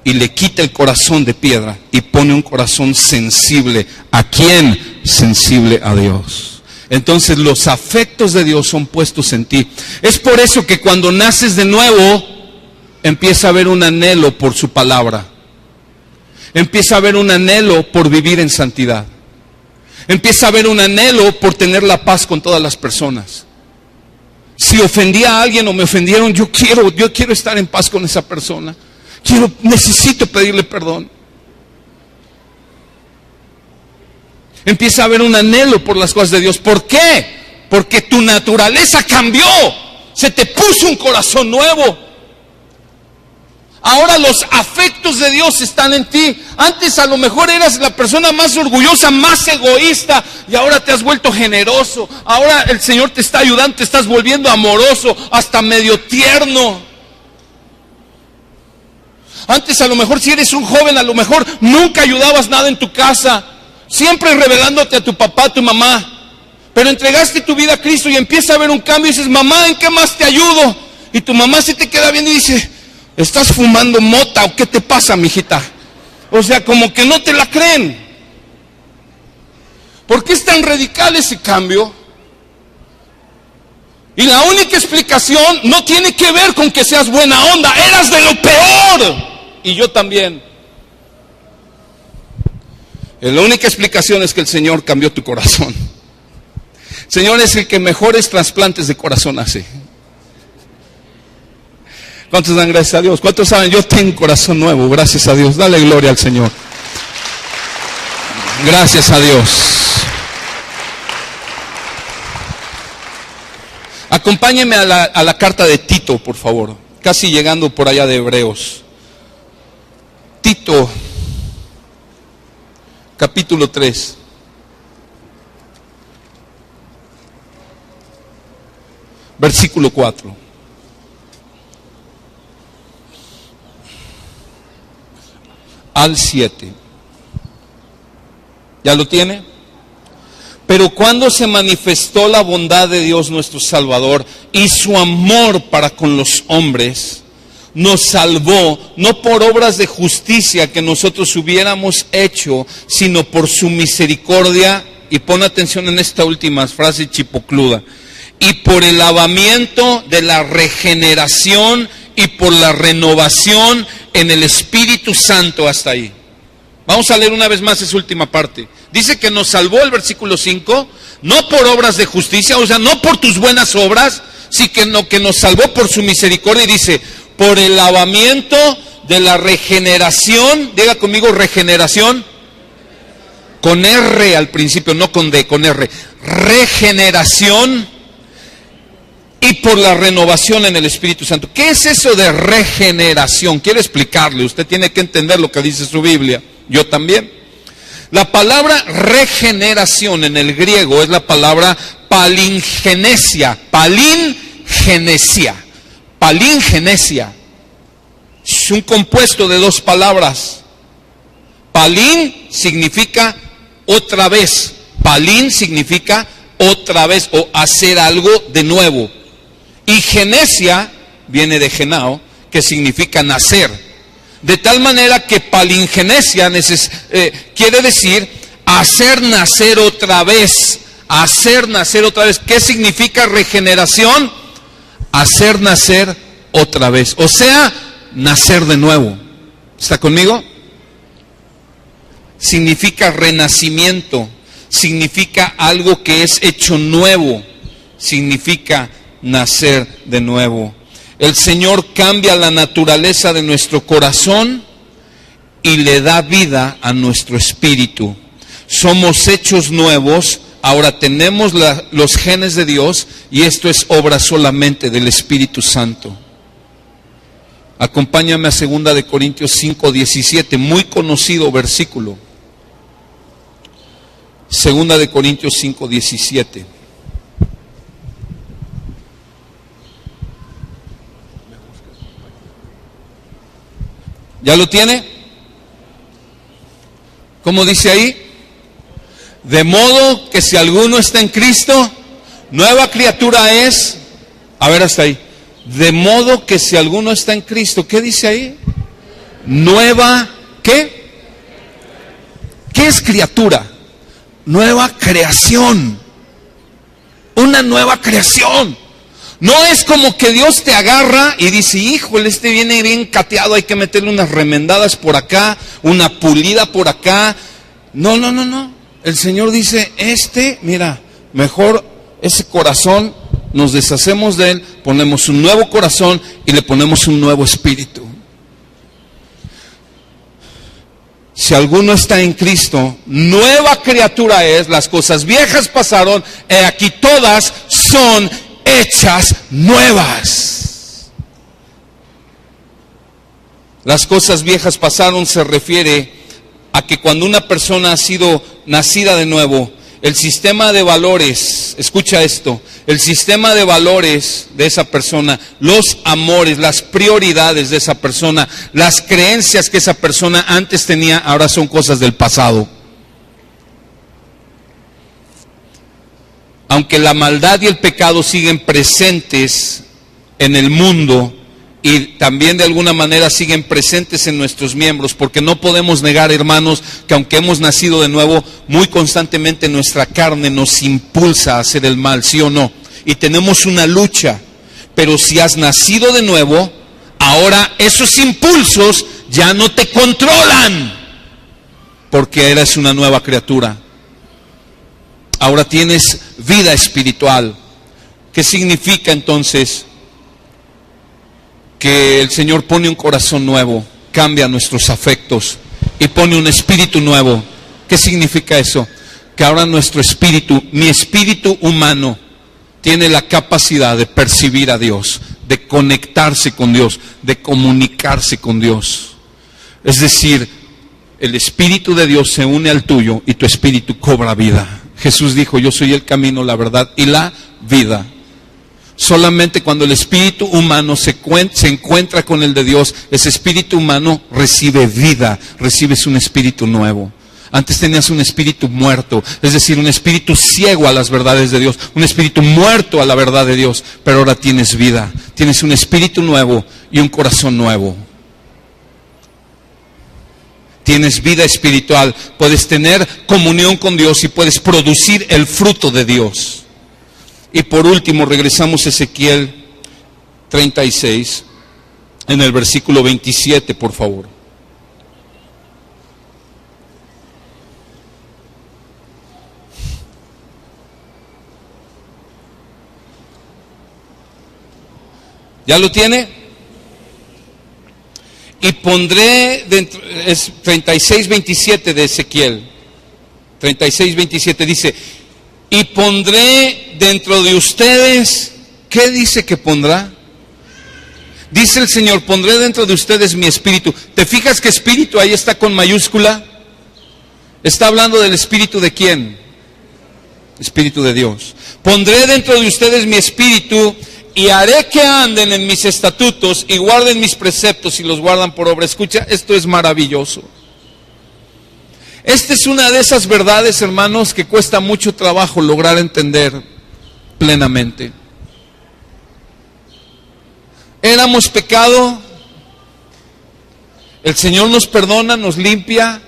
Y le quita el corazón de piedra y pone un corazón sensible. ¿A quién? Sensible a Dios. Entonces los afectos de Dios son puestos en ti. Es por eso que cuando naces de nuevo, empieza a haber un anhelo por su palabra. Empieza a haber un anhelo por vivir en santidad. Empieza a haber un anhelo por tener la paz con todas las personas. Si ofendí a alguien o me ofendieron, yo quiero estar en paz con esa persona. Necesito pedirle perdón. Empieza a haber un anhelo por las cosas de Dios. ¿Por qué? Porque tu naturaleza cambió. Se te puso un corazón nuevo. Ahora los afectos de Dios están en ti. Antes a lo mejor eras la persona más orgullosa, más egoísta, y ahora te has vuelto generoso. Ahora el Señor te está ayudando, te estás volviendo amoroso, hasta medio tierno. Antes a lo mejor si eres un joven, a lo mejor nunca ayudabas nada en tu casa, siempre revelándote a tu papá, a tu mamá. Pero entregaste tu vida a Cristo y empieza a haber un cambio y dices, mamá, ¿en qué más te ayudo? Y tu mamá se te queda viendo y dice, ¿estás fumando mota o qué te pasa, mijita? O sea, como que no te la creen. ¿Por qué es tan radical ese cambio? Y la única explicación no tiene que ver con que seas buena onda. Eras de lo peor. Y yo también. La única explicación es que el Señor cambió tu corazón. El Señor es el que mejores trasplantes de corazón hace. ¿Cuántos dan gracias a Dios? ¿Cuántos saben? Yo tengo corazón nuevo, gracias a Dios. Dale gloria al Señor. Gracias a Dios. Acompáñenme a la carta de Tito, por favor. Casi llegando por allá de Hebreos. Tito, capítulo 3. Versículo 4. Al 7. ¿Ya lo tiene? Pero cuando se manifestó la bondad de Dios nuestro Salvador y su amor para con los hombres, nos salvó no por obras de justicia que nosotros hubiéramos hecho, sino por su misericordia, y pon atención en esta última frase chipocluda, y por el lavamiento de la regeneración y por la renovación en el Espíritu Santo. Hasta ahí. Vamos a leer una vez más esa última parte. Dice que nos salvó, el versículo 5, no por obras de justicia, o sea, no por tus buenas obras, sino que nos salvó por su misericordia. Y dice, por el lavamiento de la regeneración, diga conmigo, regeneración, con R al principio, no con D, con R, regeneración, y por la renovación en el Espíritu Santo. ¿Qué es eso de regeneración? Quiero explicarle, usted tiene que entender lo que dice su Biblia, yo también. La palabra regeneración en el griego es la palabra palingenesia, palingenesia. Es un compuesto de dos palabras. Palin significa otra vez, palin significa otra vez o hacer algo de nuevo. Y genesia viene de genao, que significa nacer. De tal manera que palingenesia quiere decir hacer nacer otra vez. Hacer nacer otra vez. ¿Qué significa regeneración? Hacer nacer otra vez. O sea, nacer de nuevo. ¿Está conmigo? Significa renacimiento. Significa algo que es hecho nuevo. Significa nacer de nuevo. El Señor cambia la naturaleza de nuestro corazón y le da vida a nuestro espíritu. Somos hechos nuevos, ahora tenemos los genes de Dios y esto es obra solamente del Espíritu Santo. Acompáñame a 2 de Corintios 5:17, muy conocido versículo. 2 de Corintios 5:17. ¿Ya lo tiene? ¿Cómo dice ahí? De modo que si alguno está en Cristo, nueva criatura es. A ver hasta ahí. De modo que si alguno está en Cristo, ¿qué dice ahí? Nueva, ¿qué? ¿Qué es criatura? Nueva creación. Una nueva creación. No es como que Dios te agarra y dice, híjole, este viene bien cateado, hay que meterle unas remendadas por acá, una pulida por acá. No. El Señor dice, mira, mejor ese corazón, nos deshacemos de él, ponemos un nuevo corazón y le ponemos un nuevo espíritu. Si alguno está en Cristo, nueva criatura es, las cosas viejas pasaron, y aquí todas son hechas nuevas. Las cosas viejas pasaron se refiere a que cuando una persona ha sido nacida de nuevo, el sistema de valores, escucha esto, el sistema de valores de esa persona, los amores, las prioridades de esa persona, las creencias que esa persona antes tenía, ahora son cosas del pasado. Aunque la maldad y el pecado siguen presentes en el mundo y también de alguna manera siguen presentes en nuestros miembros, porque no podemos negar, hermanos, que aunque hemos nacido de nuevo, muy constantemente nuestra carne nos impulsa a hacer el mal, ¿sí o no? y tenemos una lucha. Pero si has nacido de nuevo, ahora esos impulsos ya no te controlan, porque eres una nueva criatura. Ahora tienes vida espiritual. ¿Qué significa entonces? Que el Señor pone un corazón nuevo, cambia nuestros afectos y pone un espíritu nuevo. ¿Qué significa eso? Que ahora nuestro espíritu, mi espíritu humano, tiene la capacidad de percibir a Dios, de conectarse con Dios, de comunicarse con Dios. Es decir, el espíritu de Dios se une al tuyo y tu espíritu cobra vida. Jesús dijo: yo soy el camino, la verdad y la vida. Solamente cuando el espíritu humano se encuentra con el de Dios, ese espíritu humano recibe vida, recibes un espíritu nuevo. Antes tenías un espíritu muerto, es decir, un espíritu ciego a las verdades de Dios, un espíritu muerto a la verdad de Dios, pero ahora tienes vida, tienes un espíritu nuevo y un corazón nuevo. Tienes vida espiritual, puedes tener comunión con Dios y puedes producir el fruto de Dios. Y por último, regresamos a Ezequiel 36, en el versículo 27, por favor. ¿Ya lo tiene? Y pondré dentro, es 36:27 de Ezequiel. 36:27 dice: y pondré dentro de ustedes, ¿qué dice que pondrá? Dice el Señor: pondré dentro de ustedes mi espíritu. ¿Te fijas que espíritu ahí está con mayúscula? Está hablando del espíritu de ¿quién? Espíritu de Dios. Pondré dentro de ustedes mi espíritu y haré que anden en mis estatutos y guarden mis preceptos y los guardan por obra. Escucha, esto es maravilloso. Esta es una de esas verdades, hermanos, que cuesta mucho trabajo lograr entender plenamente. Éramos pecado, el Señor nos perdona, nos limpia,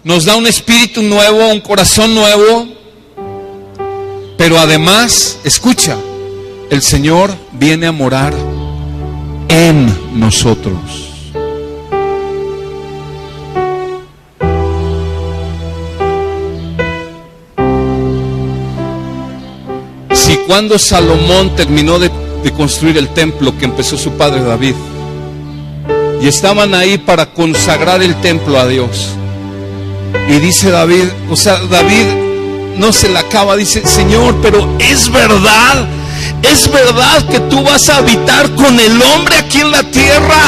nos da un espíritu nuevo, un corazón nuevo, pero además, escucha, el Señor viene a morar en nosotros. Si cuando Salomón terminó de construir el templo que empezó su padre David, y estaban ahí para consagrar el templo a Dios, y dice David, David no se la acaba, dice: Señor, pero es verdad que tú vas a habitar con el hombre aquí en la tierra.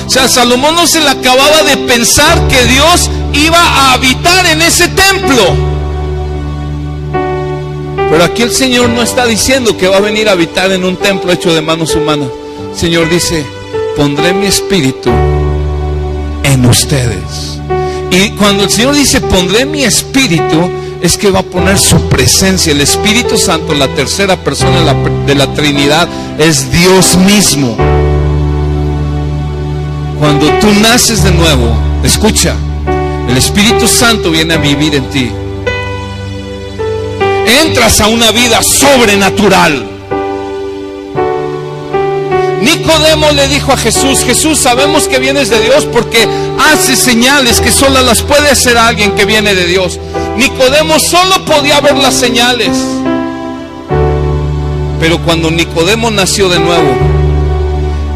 O sea, Salomón no se le acababa de pensar que Dios iba a habitar en ese templo. Pero aquí el Señor no está diciendo que va a venir a habitar en un templo hecho de manos humanas. El Señor dice: pondré mi espíritu en ustedes. Y cuando el Señor dice pondré mi espíritu, es que va a poner su presencia. El Espíritu Santo, la tercera persona de la Trinidad, es Dios mismo. Cuando tú naces de nuevo, escucha, el Espíritu Santo viene a vivir en ti. Entras a una vida sobrenatural. Nicodemo le dijo a Jesús: Jesús, sabemos que vienes de Dios porque haces señales que solo las puede hacer alguien que viene de Dios. Nicodemo solo podía ver las señales. Pero cuando Nicodemo nació de nuevo,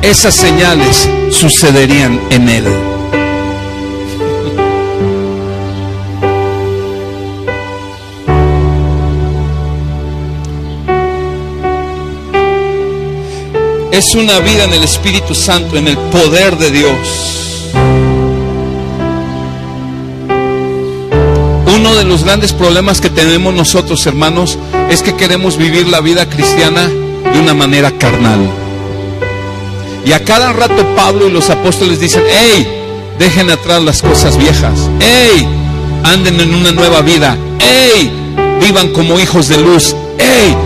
esas señales sucederían en él. Es una vida en el Espíritu Santo, en el poder de Dios. Uno de los grandes problemas que tenemos nosotros, hermanos, es que queremos vivir la vida cristiana de una manera carnal. Y a cada rato Pablo y los apóstoles dicen: hey, dejen atrás las cosas viejas. Hey, anden en una nueva vida. Hey, vivan como hijos de luz. Hey,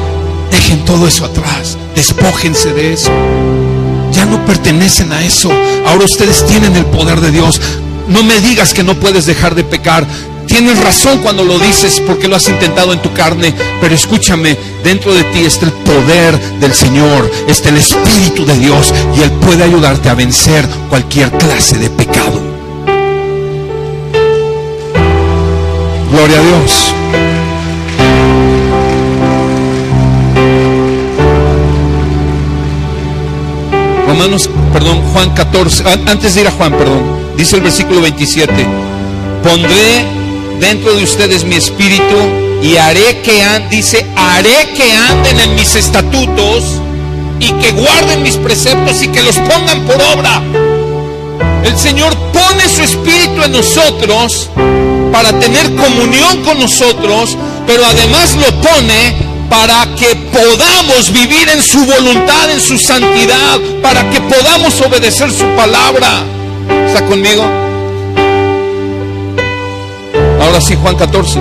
dejen todo eso atrás. Despójense de eso. Ya no pertenecen a eso. Ahora ustedes tienen el poder de Dios. No me digas que no puedes dejar de pecar. tienes razón cuando lo dices porque lo has intentado en tu carne, pero escúchame, dentro de ti está el poder del Señor, está el Espíritu de Dios, y Él puede ayudarte a vencer cualquier clase de pecado. Gloria a Dios. Juan 14, antes de ir a Juan, dice el versículo 27, pondré dentro de ustedes mi espíritu y haré que anden en mis estatutos y que guarden mis preceptos y que los pongan por obra. El Señor pone su espíritu en nosotros para tener comunión con nosotros, pero además lo pone para que podamos vivir en su voluntad, en su santidad, para que podamos obedecer su palabra. ¿Está conmigo? Ahora sí, Juan 14.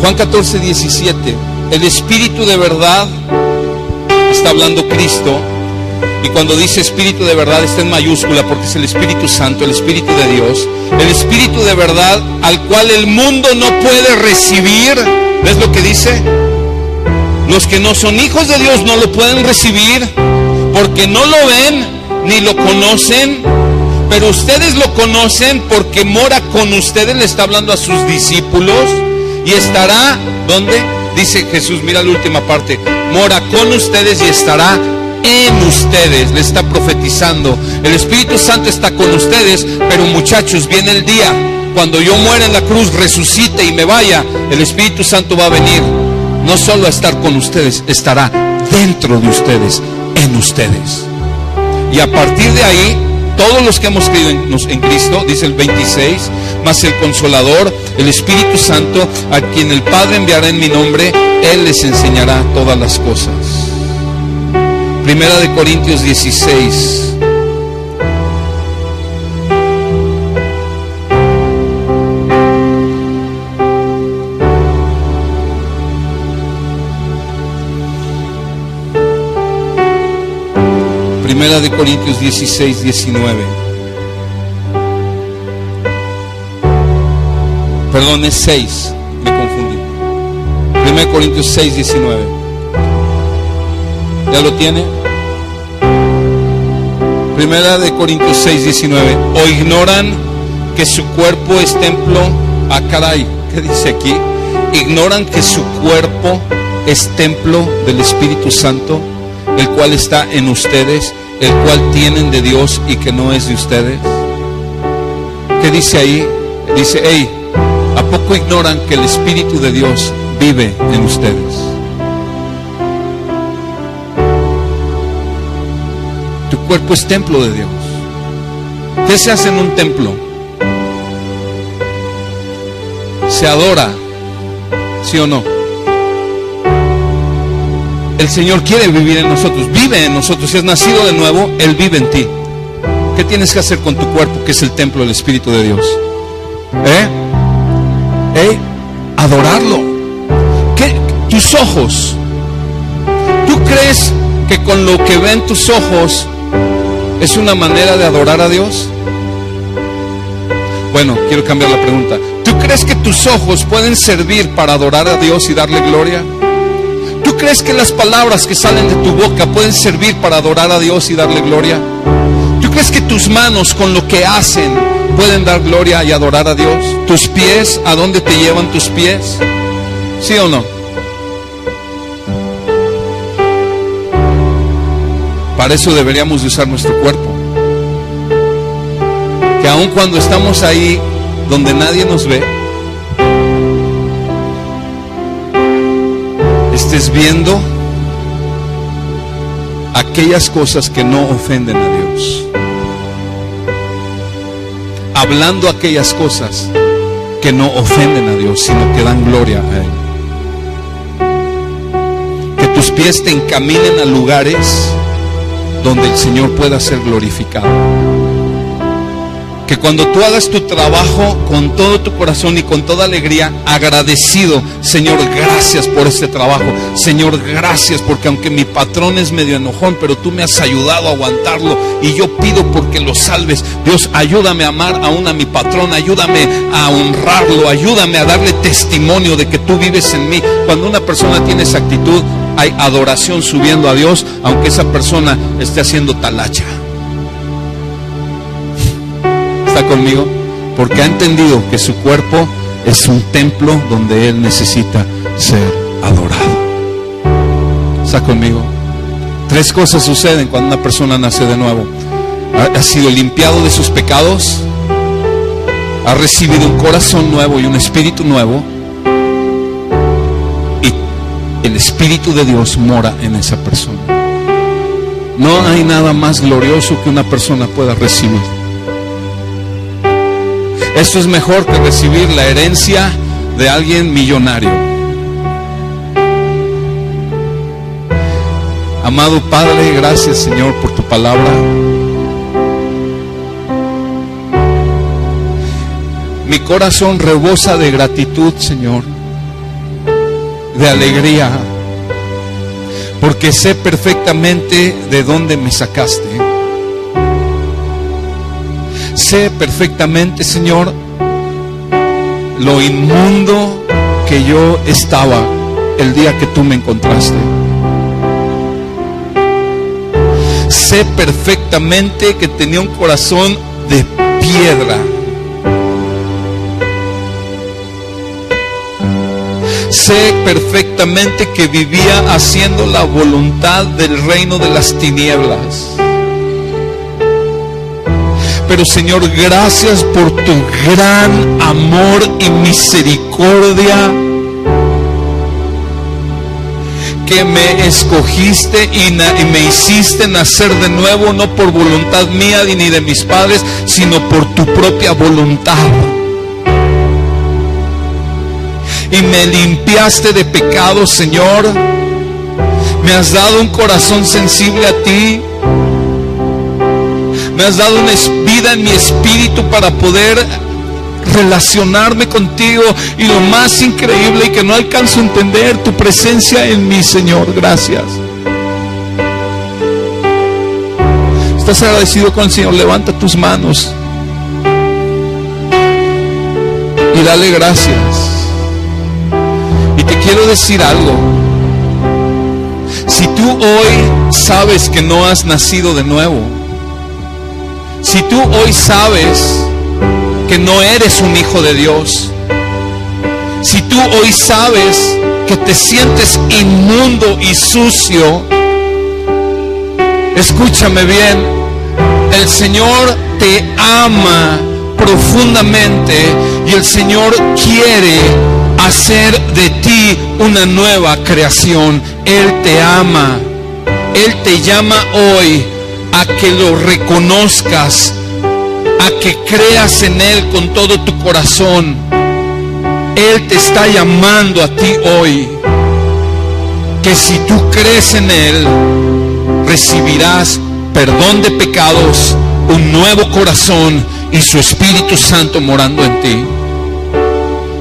Juan 14, 17. El Espíritu de verdad, está hablando Cristo. Y cuando dice Espíritu de verdad está en mayúscula porque es el Espíritu Santo, el Espíritu de Dios. El Espíritu de verdad al cual el mundo no puede recibir. ¿Ves lo que dice? Los que no son hijos de Dios no lo pueden recibir porque no lo ven ni lo conocen. Pero ustedes lo conocen porque mora con ustedes. Le está hablando a sus discípulos. Y estará, ¿dónde? Dice Jesús, mira la última parte. Mora con ustedes y estará en ustedes. Le está profetizando. El Espíritu Santo está con ustedes, pero muchachos, viene el día cuando yo muera en la cruz, resucite y me vaya. El Espíritu Santo va a venir, no solo a estar con ustedes, estará dentro de ustedes, en ustedes. Y a partir de ahí, todos los que hemos creído en Cristo, dice el 26, más el Consolador, el Espíritu Santo, a quien el Padre enviará en mi nombre, Él les enseñará todas las cosas. Primera de Corintios 16. Primera de Corintios 16, 19. Perdón, es 6, me confundí. Primera de Corintios 6, 19. ¿Ya lo tiene? Primera de Corintios 6, 19. ¿O ignoran que su cuerpo es templo? Ah, caray, ¿qué dice aquí? ¿Ignoran que su cuerpo es templo del Espíritu Santo, el cual está en ustedes, el cual tienen de Dios y que no es de ustedes? ¿Qué dice ahí? Dice, hey, ¿a poco ignoran que el Espíritu de Dios vive en ustedes? Tu cuerpo es templo de Dios. ¿Qué se hace en un templo? Se adora, ¿sí o no? El Señor quiere vivir en nosotros, vive en nosotros. Si has nacido de nuevo, Él vive en ti. ¿Qué tienes que hacer con tu cuerpo, que es el templo del Espíritu de Dios? Adorarlo. ¿Qué? Tus ojos. ¿Tú crees que con lo que ven tus ojos es una manera de adorar a Dios? Bueno, quiero cambiar la pregunta. ¿Tú crees que tus ojos pueden servir para adorar a Dios y darle gloria? ¿Tú crees que las palabras que salen de tu boca pueden servir para adorar a Dios y darle gloria? ¿Tú crees que tus manos con lo que hacen pueden dar gloria y adorar a Dios? ¿Tus pies, a dónde te llevan tus pies? ¿Sí o no? Para eso deberíamos de usar nuestro cuerpo. Que aun cuando estamos ahí donde nadie nos ve, estés viendo aquellas cosas que no ofenden a Dios, hablando aquellas cosas que no ofenden a Dios, sino que dan gloria a Él. Que tus pies te encaminen a lugares donde el Señor pueda ser glorificado. Que cuando tú hagas tu trabajo con todo tu corazón y con toda alegría, agradecido, Señor, gracias por este trabajo. Señor, gracias porque aunque mi patrón es medio enojón, pero tú me has ayudado a aguantarlo y yo pido porque lo salves. Dios, ayúdame a amar aún a mi patrón, ayúdame a honrarlo, ayúdame a darle testimonio de que tú vives en mí. Cuando una persona tiene esa actitud, hay adoración subiendo a Dios, aunque esa persona esté haciendo talacha. ¿Está conmigo? Porque ha entendido que su cuerpo es un templo donde Él necesita ser adorado. ¿Está conmigo? 3 cosas suceden cuando una persona nace de nuevo. Ha sido limpiado de sus pecados, ha recibido un corazón nuevo y un espíritu nuevo, y el Espíritu de Dios mora en esa persona. No hay nada más glorioso que una persona pueda recibir. Esto es mejor que recibir la herencia de alguien millonario. Amado Padre, gracias, Señor, por tu palabra. Mi corazón rebosa de gratitud, Señor, de alegría, porque sé perfectamente de dónde me sacaste. Sé perfectamente, Señor, lo inmundo que yo estaba el día que tú me encontraste. Sé perfectamente que tenía un corazón de piedra. Sé perfectamente que vivía haciendo la voluntad del reino de las tinieblas. Pero Señor, gracias por tu gran amor y misericordia, que me escogiste y me hiciste nacer de nuevo, no por voluntad mía ni de mis padres, sino por tu propia voluntad. Y me limpiaste de pecado, Señor. Me has dado un corazón sensible a ti. Me has dado una vida en mi espíritu para poder relacionarme contigo. Y lo más increíble y que no alcanzo a entender, tu presencia en mí, Señor. Gracias. ¿Estás agradecido con el Señor? Levanta tus manos y dale gracias. Y te quiero decir algo. Si tú hoy sabes que no has nacido de nuevo, si tú hoy sabes que no eres un hijo de Dios, si tú hoy sabes que te sientes inmundo y sucio, escúchame bien, el Señor te ama profundamente y el Señor quiere hacer de ti una nueva creación. Él te ama, Él te llama hoy a que lo reconozcas, a que creas en Él con todo tu corazón. Él te está llamando a ti hoy, que si tú crees en Él, recibirás perdón de pecados, un nuevo corazón y su Espíritu Santo morando en ti.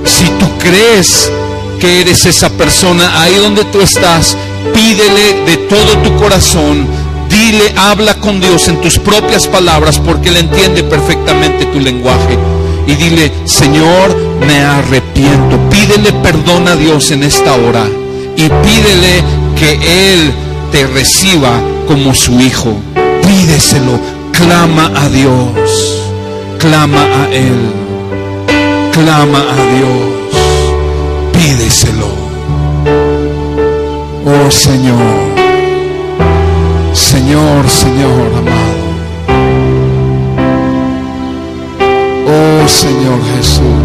Si tú crees que eres esa persona, ahí donde tú estás, pídele de todo tu corazón. Dile, habla con Dios en tus propias palabras, porque Él entiende perfectamente tu lenguaje. Y dile, Señor, me arrepiento. Pídele perdón a Dios en esta hora. Y pídele que Él te reciba como su hijo. Pídeselo. Clama a Dios. Clama a Él. Clama a Dios. Pídeselo. Oh Señor. Señor, Señor amado. Oh Señor Jesús.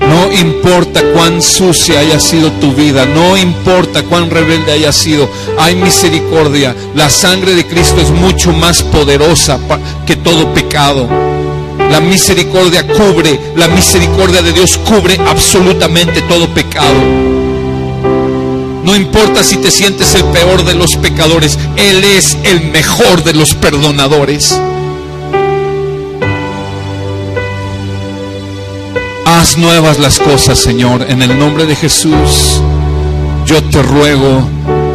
No importa cuán sucia haya sido tu vida, no importa cuán rebelde haya sido, hay misericordia. La sangre de Cristo es mucho más poderosa que todo pecado. La misericordia cubre, la misericordia de Dios cubre absolutamente todo pecado. No importa si te sientes el peor de los pecadores, Él es el mejor de los perdonadores. Haz nuevas las cosas, Señor, en el nombre de Jesús. Yo te ruego,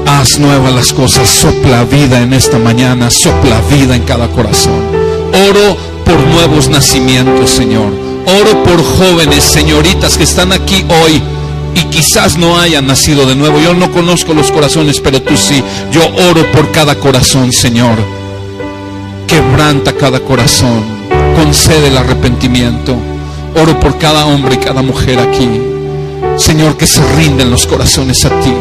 haz nuevas las cosas. Sopla vida en esta mañana, sopla vida en cada corazón. Oro por nuevos nacimientos, Señor. Oro por jóvenes, señoritas que están aquí hoy y quizás no hayan nacido de nuevo. Yo no conozco los corazones, pero tú sí. Yo oro por cada corazón, Señor. Quebranta cada corazón, concede el arrepentimiento. Oro por cada hombre y cada mujer aquí, Señor, que se rinden los corazones a ti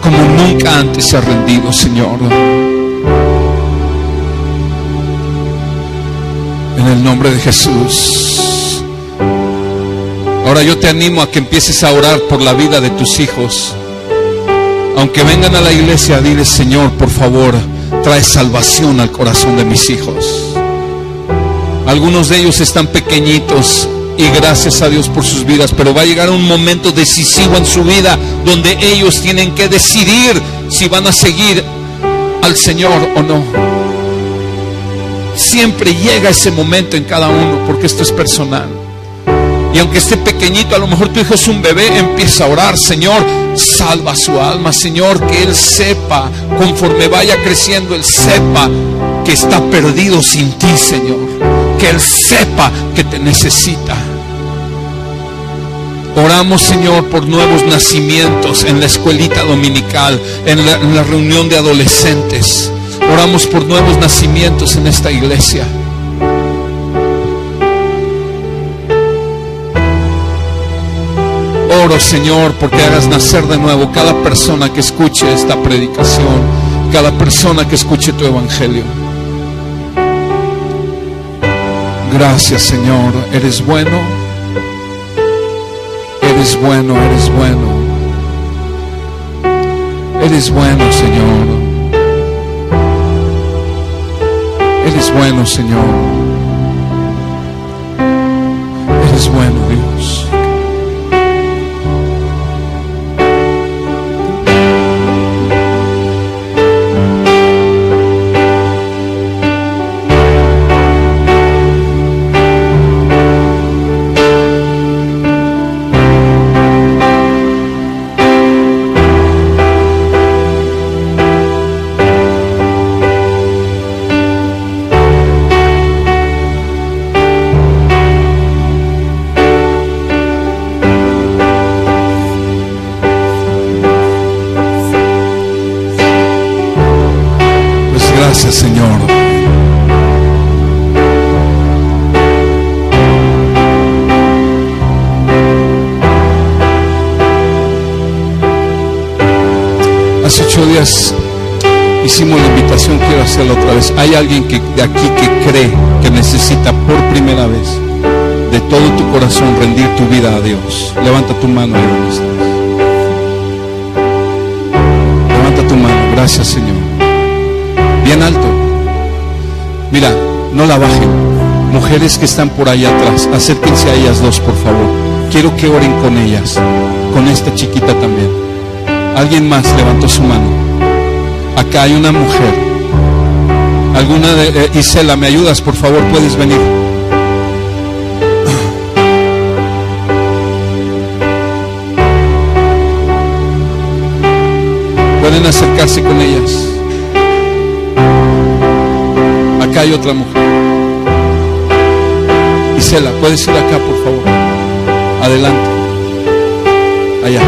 como nunca antes se ha rendido, Señor. En el nombre de Jesús. Ahora yo te animo a que empieces a orar por la vida de tus hijos. Aunque vengan a la iglesia, dile: Señor, por favor, trae salvación al corazón de mis hijos. Algunos de ellos están pequeñitos y gracias a Dios por sus vidas, pero va a llegar un momento decisivo en su vida donde ellos tienen que decidir si van a seguir al Señor o no. Siempre llega ese momento en cada uno, porque esto es personal. Y aunque esté pequeñito, a lo mejor tu hijo es un bebé, empieza a orar: Señor, salva su alma, Señor, que él sepa, conforme vaya creciendo, él sepa que está perdido sin ti, Señor. Que él sepa que te necesita. Oramos, Señor, por nuevos nacimientos en la escuelita dominical, en la reunión de adolescentes. Oramos por nuevos nacimientos en esta iglesia. Oro, Señor, porque hagas nacer de nuevo cada persona que escuche esta predicación, cada persona que escuche tu evangelio. Gracias, Señor, eres bueno, eres bueno, eres bueno, eres bueno, Señor, eres bueno, Señor, eres bueno, Dios. Gracias, Señor. Hace 8 días hicimos la invitación, quiero hacerla otra vez. Hay alguien de aquí que cree que necesita por primera vez de todo tu corazón rendir tu vida a Dios. Levanta tu mano ahí donde estás. Levanta tu mano. Gracias, Señor. Bien alto. Mira, no la bajen. Mujeres que están por allá atrás, acérquense a ellas dos, por favor. Quiero que oren con ellas, con esta chiquita también. Alguien más levantó su mano. Acá hay una mujer. Alguna de Isela, ¿me ayudas, por favor? Puedes venir. Pueden acercarse con ellas. Acá hay otra mujer. Isela, puedes ir acá, por favor. Adelante. Allá.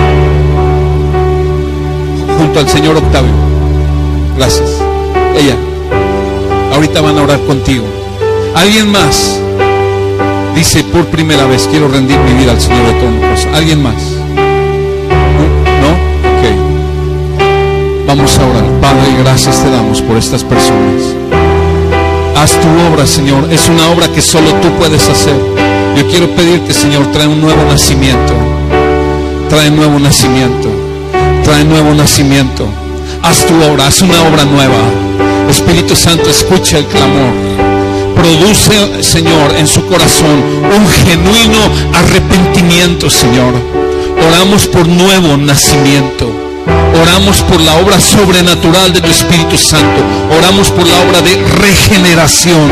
Junto al señor Octavio. Gracias. Ella. Ahorita van a orar contigo. ¿Alguien más? Dice: por primera vez quiero rendir mi vida al Señor de todo mi corazón. ¿Alguien más? ¿No? Ok. Vamos a orar. Padre, gracias te damos por estas personas. Haz tu obra, Señor. Es una obra que solo tú puedes hacer. Yo quiero pedirte, Señor, trae un nuevo nacimiento. Trae nuevo nacimiento. Trae nuevo nacimiento. Haz tu obra, haz una obra nueva. Espíritu Santo, escucha el clamor. Produce, Señor, en su corazón un genuino arrepentimiento, Señor. Oramos por nuevo nacimiento. Oramos por la obra sobrenatural de tu Espíritu Santo. Oramos por la obra de regeneración.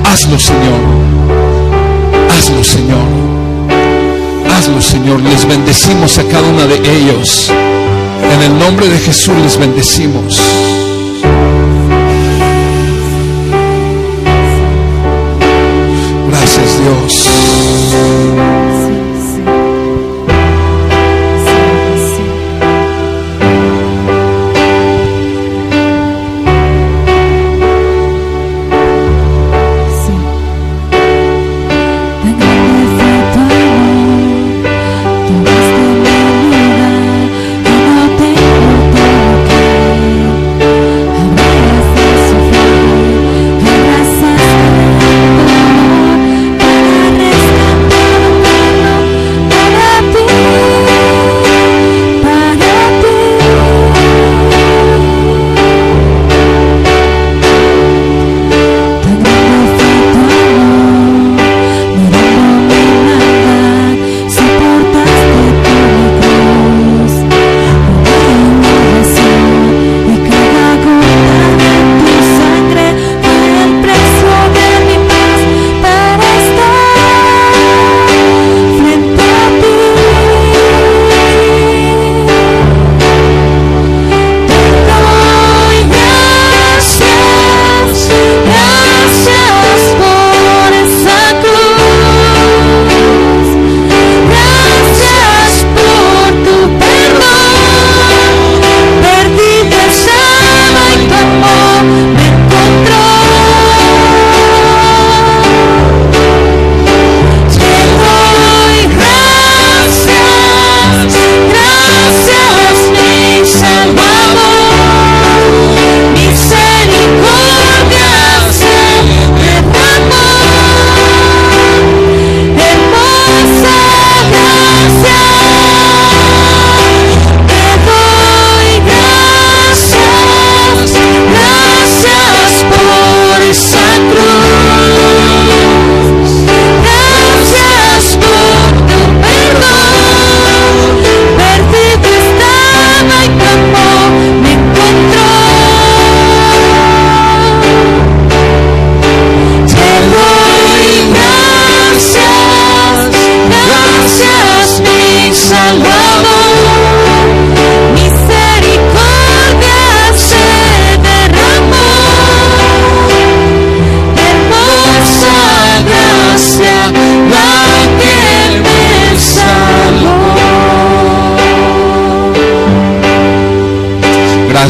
Hazlo, Señor. Hazlo, Señor. Hazlo, Señor. Les bendecimos a cada uno de ellos. En el nombre de Jesús les bendecimos. Gracias, Dios.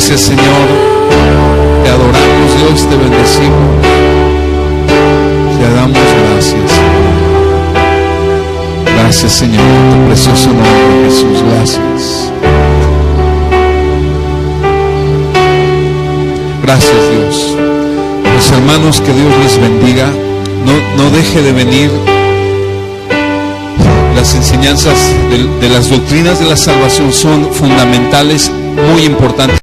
Gracias, Señor. Te adoramos, Dios, te bendecimos. Te damos gracias. Gracias, Señor, en tu precioso nombre, Jesús. Gracias. Gracias, Dios. Los hermanos, que Dios les bendiga. No deje de venir. Las enseñanzas de las doctrinas de la salvación son fundamentales, muy importantes